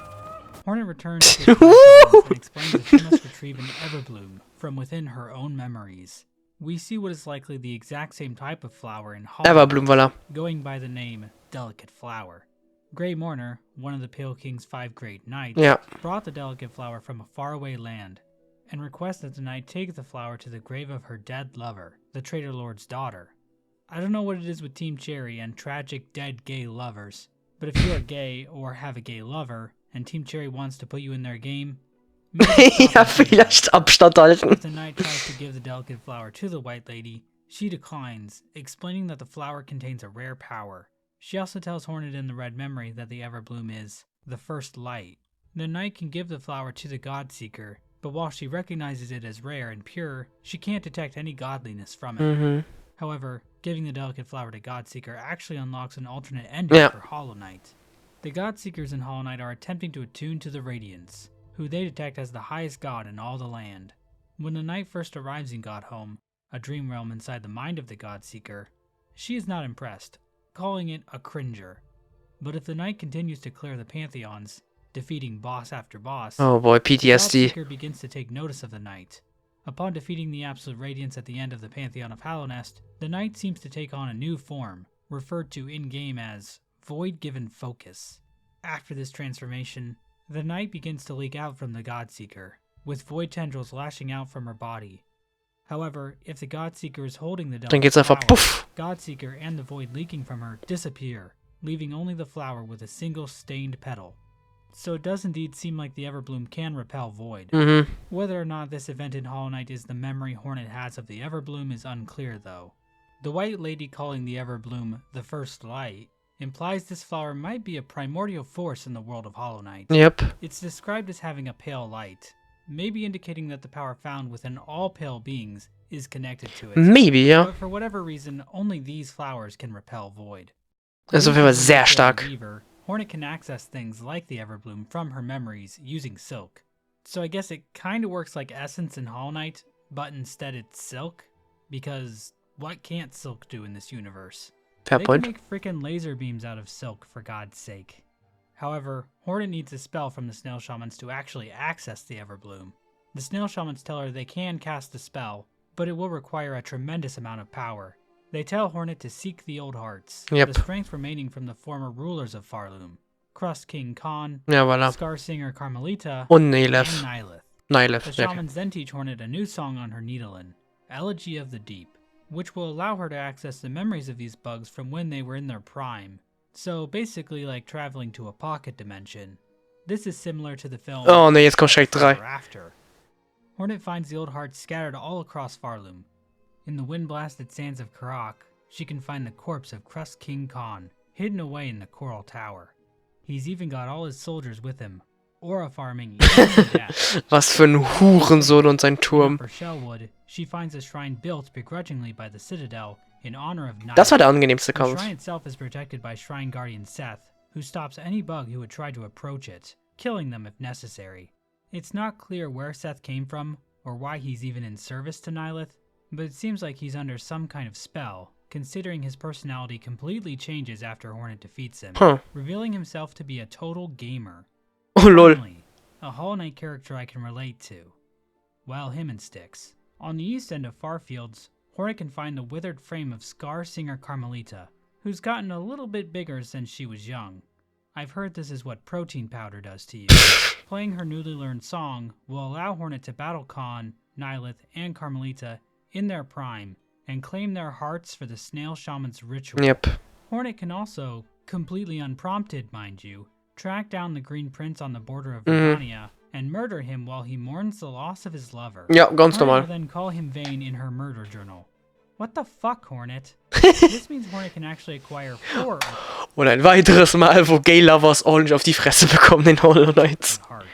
Hornet returns to the and explains that she must retrieve an Everbloom from within her own memories. We see what is likely the exact same type of flower in Hollow, Everblume, voilà. going by the name Delicate Flower. Grey Mourner, one of the Pale King's 5 great knights, Ja. brought the delicate flower from a faraway land, and requests that the knight take the flower to the grave of her dead lover, the Traitor Lord's daughter. I don't know what it is with Team Cherry and tragic dead gay lovers, but if you are gay or have a gay lover, and Team Cherry wants to put you in their game, maybe stop Ja, and think about vielleicht it. Abstand halten. If the knight tries to give the delicate flower to the White Lady, she declines, explaining that the flower contains a rare power. She also tells Hornet in the Red Memory that the Everbloom is the first light. The knight can give the flower to the Godseeker, but while she recognizes it as rare and pure, she can't detect any godliness from it. However, giving the delicate flower to Godseeker actually unlocks an alternate ending Yeah. for Hollow Knight. The Godseekers in Hollow Knight are attempting to attune to the Radiance, who they detect as the highest god in all the land. When the knight first arrives in Godhome, a dream realm inside the mind of the Godseeker, she is not impressed, calling it a cringer. But if the knight continues to clear the pantheons, defeating boss after boss, Oh boy, the PTSD. Godseeker begins to take notice of the knight. Upon defeating the Absolute Radiance at the end of the Pantheon of Hallownest, the knight seems to take on a new form, referred to in-game as Void-Given Focus. After this transformation, the knight begins to leak out from the Godseeker, with void tendrils lashing out from her body. However, if the Godseeker is holding the Dann geht's einfach flower, puff. Godseeker and the void leaking from her disappear, leaving only the flower with a single stained petal. so it does indeed seem like the Everbloom can repel void. Whether or not this event in Hollow Knight is the memory Hornet has of the Everbloom is unclear though. The White Lady calling the Everbloom the First Light implies this flower might be a primordial force in the world of Hollow Knight. Yep. It's described as having a pale light, maybe indicating that the power found within all pale beings is connected to it. Maybe, ja. But for whatever reason, only these flowers can repel void. Das ist auf jeden Fall sehr stark. Weaver, Hornet can access things like the Everbloom from her memories using Silk. So I guess it kinda works like Essence in Hollow Knight, but instead it's Silk, because what can't Silk do in this universe? Fair They point. can make frickin' laser beams out of Silk, for God's sake. However, Hornet needs a spell from the Snail Shamans to actually access the Everbloom. The Snail Shamans tell her they can cast the spell, but it will require a tremendous amount of power. They tell Hornet to seek the Old Hearts, Yep. the strength remaining from the former rulers of Farloom, Crust King Khan, Ja, voilà. Scar Singer Carmelita, Und and Nilef. Nihilith. Nilef, The okay. Shamans then teach Hornet a new song on her Needlin, Elegy of the Deep, which will allow her to access the memories of these bugs from when they were in their prime. So basically like traveling to a pocket dimension. This is similar to the film Oh ne, jetzt kommt Shake 3. Forever After. Hornet finds the Old Hearts scattered all across Farloom. In the wind-blasted sands of Karak, she can find the corpse of Crust King Khan, hidden away in the Coral Tower. He's even got all his soldiers with him, aura farming even to death. Was für ein Hurensohn und sein In Turm. Upper Shellwood, she finds a shrine built begrudgingly by the Citadel in honor of Night. Das war der angenehmste The Kampf. shrine itself is protected by Shrine Guardian Seth, who stops any bug who would try to approach it, killing them if necessary. It's not clear where Seth came from, or why he's even in service to Nihilith, but it seems like he's under some kind of spell, considering his personality completely changes after Hornet defeats him, Huh. revealing himself to be a total gamer. Oh lol. Finally, a Hollow Knight character I can relate to. Well, him and Styx. On the east end of Farfields, Hornet can find the withered frame of Scar Singer Carmelita, who's gotten a little bit bigger since she was young. I've heard this is what protein powder does to you. Playing her newly learned song will allow Hornet to battle Khan, Nihilith, and Carmelita in their prime, and claim their hearts for the Snail Shaman's ritual. Yep. Hornet can also, completely unprompted mind you, track down the Green Prince on the border of Verania and murder him while he mourns the loss of his lover. Ja, ganz Hornet will normal. then call him Vane in her murder journal. What the fuck, Hornet? This means Hornet can actually acquire 4 Und ein weiteres Mal, wo Gay-Lovers ordentlich auf die Fresse bekommen in Hollow Knight. hearts.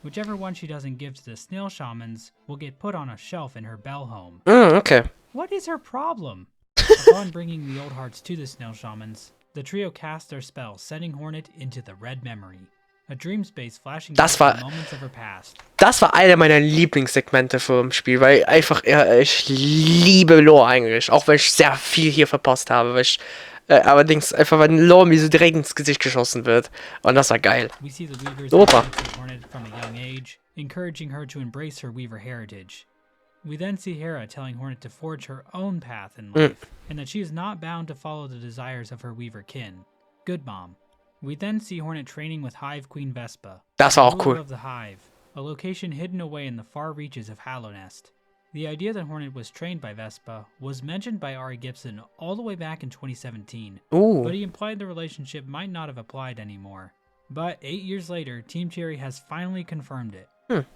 Whichever one she doesn't give to the Snail Shamans will get put on a shelf in her bell home. Okay. What is her problem? Upon bringing the Old Hearts to the Snail Shamans, the trio cast their spell, sending Hornet into the Red Memory, a dream space flashing Das back war- to moments of her past. Das war einer meiner Lieblingssegmente vom Spiel, weil einfach, ja, ich liebe Lore eigentlich, auch wenn ich sehr viel hier verpasst habe, weil ich, allerdings einfach, weil Lore mir so direkt ins Gesicht geschossen wird. Und das war geil. We see the Weavers Opa. influence Hornet from a young age, encouraging her to embrace her Weaver heritage. We then see Hera telling Hornet to forge her own path in life, and that she is not bound to follow the desires of her Weaver kin. Good mom. We then see Hornet training with Hive Queen Vespa, Das war auch ruler cool. of the Hive, a location hidden away in the far reaches of Hallownest. The idea that Hornet was trained by Vespa was mentioned by Ari Gibson all the way back in 2017, but he implied the relationship might not have applied anymore. But 8 years later, Team Cherry has finally confirmed it.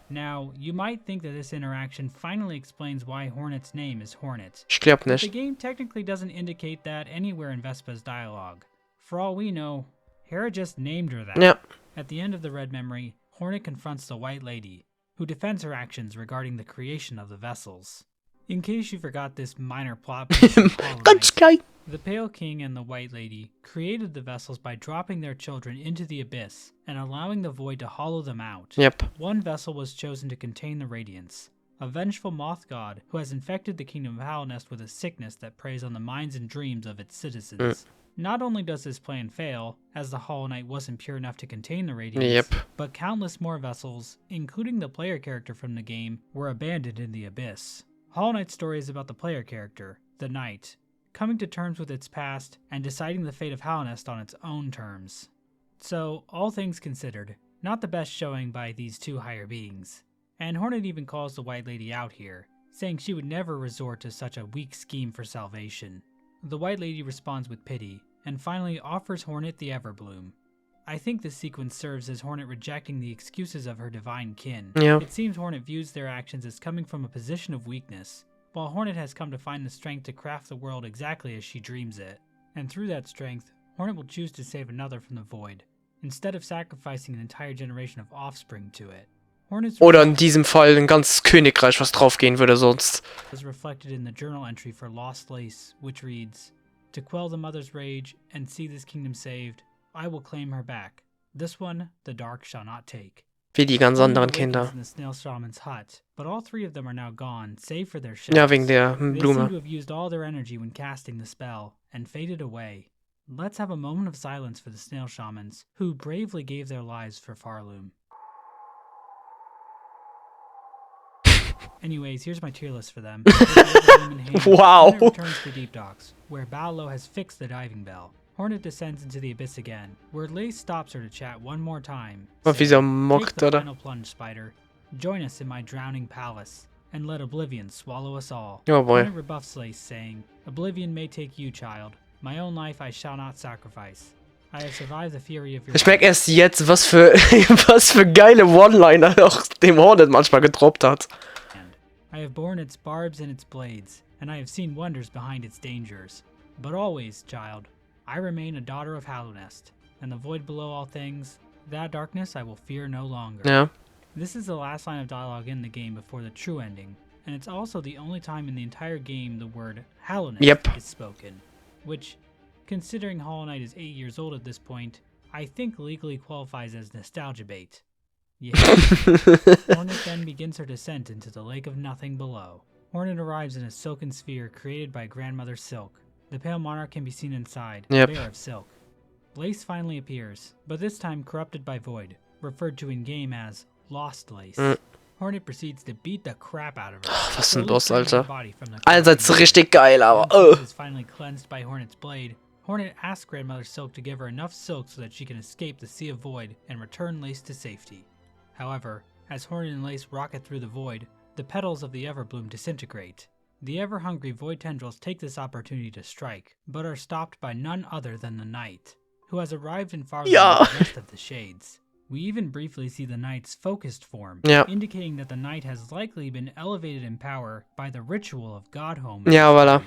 Now, you might think that this interaction finally explains why Hornet's name is Hornet. Ich glaub But the nicht. game technically doesn't indicate that anywhere in Vespa's dialogue. For all we know, Hera just named her that. Ja. At the end of the Red Memory, Hornet confronts the White Lady, who defends her actions regarding the creation of the vessels. In case you forgot this minor plot point from Hollow Ganz Knight, klein. the Pale King and the White Lady created the vessels by dropping their children into the abyss and allowing the void to hollow them out. Yep. One vessel was chosen to contain the Radiance, a vengeful moth god who has infected the kingdom of Hallownest with a sickness that preys on the minds and dreams of its citizens. Not only does this plan fail, as the Hollow Knight wasn't pure enough to contain the Radiance, Yep. but countless more vessels, including the player character from the game, were abandoned in the abyss. Hollow Knight's story is about the player character, the Knight, coming to terms with its past and deciding the fate of Hallownest on its own terms. So, all things considered, not the best showing by these two higher beings. And Hornet even calls the White Lady out here, saying she would never resort to such a weak scheme for salvation. The White Lady responds with pity, and finally offers Hornet the Everbloom. I think this sequence serves as Hornet rejecting the excuses of her divine kin. Ja. It seems Hornet views their actions as coming from a position of weakness, while Hornet has come to find the strength to craft the world exactly as she dreams it. And through that strength, Hornet will choose to save another from the void, instead of sacrificing an entire generation of offspring to it. Hornet's Oder in diesem Fall ein ganzes Königreich, was draufgehen würde sonst. is reflected in the journal entry for Lost Lace, which reads, "To quell the mother's rage and see this kingdom saved, I will claim her back. This one the dark shall not take." Wie die ganz Hornet anderen awakens Kinder. in the snail shaman's hut, but all three of them are now gone, save for their shells. Ja, wegen der They seem Blume. to have used all their energy when casting the spell, and faded away. Let's have a moment of silence for the snail shamans, who bravely gave their lives for Farloom. Anyways, here's my tier list for them. With the Everbloom in hand, Wow. Hornet returns to Deep Docks, where Ballo has fixed the diving bell. Hornet descends into the abyss again, where Lace stops her to chat one more time. Und wie sie saying, mockt, "Take the oder? final plunge, Spider. Join us in my drowning palace, and let oblivion swallow us all." Oh boy. Hornet rebuffs Lace, saying, "Oblivion may take you, child. My own life I shall not sacrifice. I have survived the fury of your Ich merke erst jetzt, was für, was für geile One-Liner auch dem Hornet manchmal gedroppt hat. hand. I have borne its barbs and its blades, and I have seen wonders behind its dangers. But always, child, I remain a daughter of Hallownest, and the void below all things, that darkness I will fear no longer." Ja. This is the last line of dialogue in the game before the true ending, and it's also the only time in the entire game the word Hallownest Yep. is spoken, which, considering Hollow Knight is 8 years old at this point, I think legally qualifies as nostalgia bait. Yeah. Hornet then begins her descent into the lake of nothing below. Hornet arrives in a silken sphere created by Grandmother Silk. The pale monarch can be seen inside, Yep. bare of silk. Lace finally appears, but this time corrupted by Void, referred to in-game as Lost Lace. Hornet proceeds to beat the crap out of her. Was ein slowly Boss, cleansing her Alter. body from the Einerseits corrupting richtig geil, aber When Silk is finally cleansed by Hornet's blade, Hornet asks Grandmother Silk to give her enough silk so that she can escape the Sea of Void and return Lace to safety. However, as Hornet and Lace rocket through the void, the petals of the Everbloom disintegrate. The ever-hungry void tendrils take this opportunity to strike, but are stopped by none other than the Knight, who has arrived in Farloom Ja. with the rest of the Shades. We even briefly see the Knight's focused form, Ja. indicating that the Knight has likely been elevated in power by the ritual of Godhome. Ja, voilà.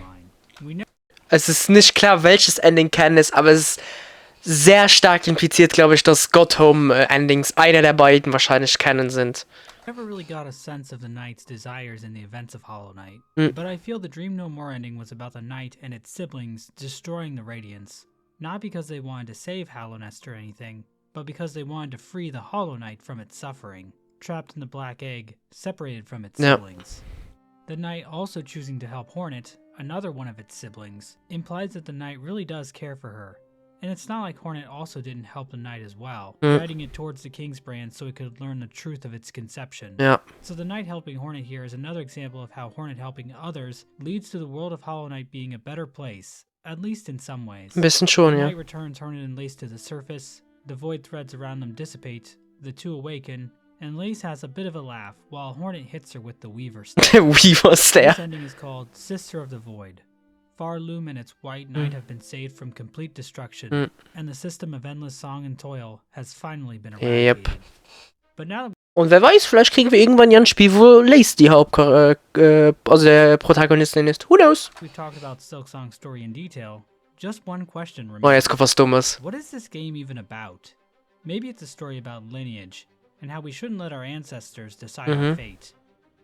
We know Es ist nicht klar, welches Ending Canon ist, aber es ist sehr stark impliziert, glaube ich, dass Godhome-Endings einer der beiden wahrscheinlich Canon sind. never really got a sense of the Knight's desires in the events of Hollow Knight, Mm. but I feel the Dream No More ending was about the Knight and its siblings destroying the Radiance, not because they wanted to save Hallownest or anything, but because they wanted to free the Hollow Knight from its suffering, trapped in the Black Egg, separated from its Yeah. siblings. The Knight also choosing to help Hornet, another one of its siblings, implies that the Knight really does care for her. And it's not like Hornet also didn't help the Knight as well, guiding it towards the King's brand so it could learn the truth of its conception. Ja. So the Knight helping Hornet here is another example of how Hornet helping others leads to the world of Hollow Knight being a better place, at least in some ways. Ein bisschen schon, The ja. Knight returns Hornet and Lace to the surface, the void threads around them dissipate, the two awaken, and Lace has a bit of a laugh while Hornet hits her with the Weaver Staff. Wie was This der? ending is called Sister of the Void. Farloom and its White Knight have been saved from complete destruction, and the system of endless song and toil has finally been eradicated. Yep. But now that Und wer weiß, vielleicht kriegen wir irgendwann ja ein Spiel, wo Lace die also der Protagonistin ist. Who knows? we've talked about Silksong's story in detail, just one question Oh, remains. jetzt kommt was Dummes. What is this game even about? Maybe it's a story about lineage, and how we shouldn't let our ancestors decide our fate.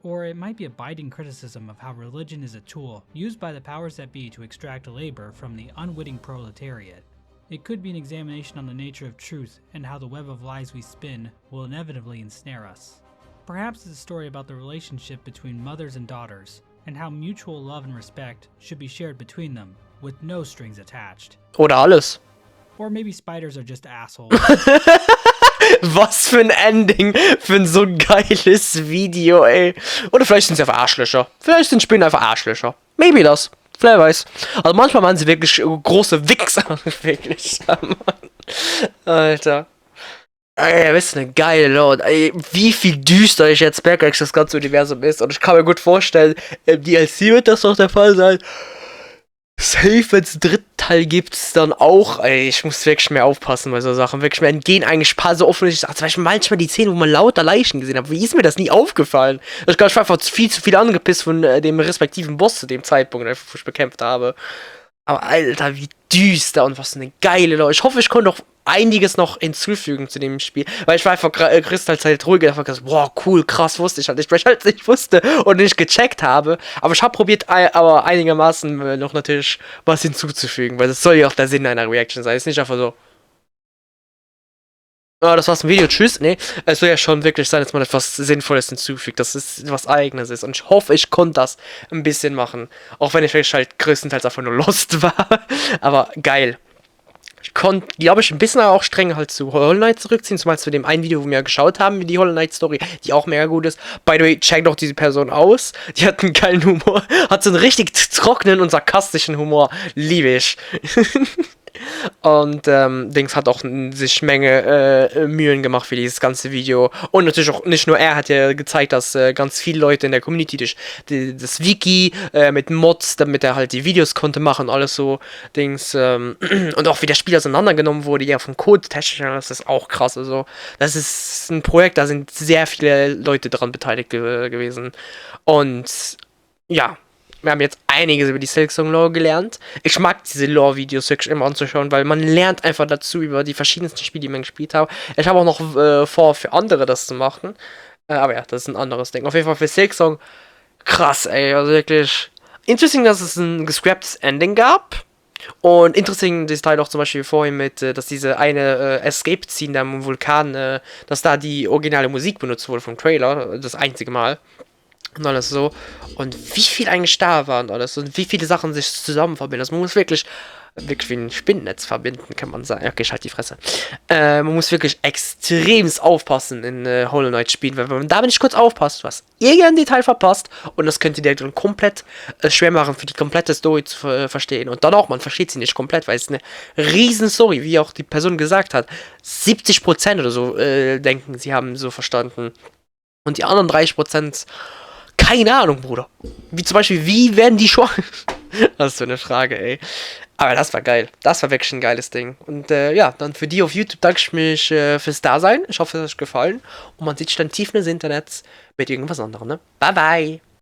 Or it might be a biting criticism of how religion is a tool used by the powers that be to extract labor from the unwitting proletariat. It could be an examination on the nature of truth and how the web of lies we spin will inevitably ensnare us. Perhaps it's a story about the relationship between mothers and daughters, and how mutual love and respect should be shared between them, with no strings attached. Oder alles. Or maybe spiders are just assholes. Was für ein Ending für ein so geiles Video, ey. Oder vielleicht sind sie einfach Arschlöcher. Vielleicht sind Spinnen einfach Arschlöcher. Maybe das. Wer weiß. Also manchmal waren sie wirklich große Wichser. Wirklich. Alter. Ey, das ist eine geile Lord. Ey, wie viel düster ich jetzt merke, das ganze Universum ist. Und ich kann mir gut vorstellen, im DLC wird das doch der Fall sein. Safe, wenn es einen dritten Teil gibt's dann auch, ey, ich muss wirklich mehr aufpassen bei so Sachen, wirklich mehr entgehen eigentlich ein paar so offensichtlich, zum Beispiel manchmal die Szene, wo man lauter Leichen gesehen hat, wie ist mir das nie aufgefallen? Ich glaube, ich war einfach viel zu viel angepisst von dem respektiven Boss zu dem Zeitpunkt, wo ich bekämpft habe. Aber Alter, wie düster und was eine geile Leute. Ich hoffe, ich konnte noch einiges noch hinzufügen zu dem Spiel, weil ich war einfach größtenteils ruhig und einfach gesagt, boah, cool, krass, wusste ich halt nicht, weil ich halt nicht wusste und nicht gecheckt habe, aber ich habe probiert, aber einigermaßen noch natürlich was hinzuzufügen, weil das soll ja auch der Sinn einer Reaction sein, ist nicht einfach so, ah, das war's im Video, tschüss, nee, es soll ja schon wirklich sein, dass man etwas Sinnvolles hinzufügt, dass es was Eigenes ist und ich hoffe, ich konnte das ein bisschen machen, auch wenn ich vielleicht halt größtenteils einfach nur lost war, aber geil. Ich konnte, glaube ich, ein bisschen auch streng halt zu Hollow Knight zurückziehen, zumal zu dem einen Video, wo wir geschaut haben, wie die Hollow Knight Story, die auch mega gut ist. By the way, check doch diese Person aus. Die hat einen geilen Humor. Hat so einen richtig trockenen und sarkastischen Humor. Liebe ich. Und Dings hat auch sich Menge Mühen gemacht für dieses ganze Video. Und natürlich auch nicht nur er hat ja gezeigt, dass ganz viele Leute in der Community das Wiki mit Mods, damit er halt die Videos konnte machen, alles so Dings. Und auch wie das Spiel auseinandergenommen wurde, ja, vom Code-Test, das ist auch krass. Also, das ist ein Projekt, da sind sehr viele Leute dran beteiligt gewesen. Und ja. Wir haben jetzt einiges über die Silksong-Lore gelernt. Ich mag diese Lore-Videos wirklich immer anzuschauen, weil man lernt einfach dazu über die verschiedensten Spiele, die man gespielt hat. Ich habe auch noch vor, für andere das zu machen. Aber ja, das ist ein anderes Ding. Auf jeden Fall für Silksong, krass, ey. Also wirklich interesting, dass es ein gescrapptes Ending gab. Und interesting Detail auch zum Beispiel vorhin mit, dass diese eine Escape-Scene da am Vulkan, dass da die originale Musik benutzt wurde vom Trailer. Das einzige Mal. Und alles so. Und wie viel eigentlich da war und alles. Und wie viele Sachen sich zusammen verbinden. Also man muss wirklich wie ein Spinnennetz verbinden, kann man sagen. Okay, ich halt die Fresse. Man muss wirklich extremst aufpassen in Hollow Knight Spielen, weil wenn man da nicht kurz aufpasst, was irgendein Detail verpasst und das könnte dir dann komplett schwer machen, für die komplette Story zu verstehen. Und dann auch, man versteht sie nicht komplett, weil es eine riesen Story, wie auch die Person gesagt hat. 70% oder so denken, sie haben so verstanden. Und die anderen 30%, keine Ahnung, Bruder. Wie zum Beispiel, wie werden die schon? Das ist so eine Frage, ey. Aber das war geil. Das war wirklich ein geiles Ding. Und ja, dann für die auf YouTube danke ich mich fürs Dasein. Ich hoffe, es hat euch gefallen. Und man sieht sich dann tief ins Internet mit irgendwas anderem, ne? Bye, bye.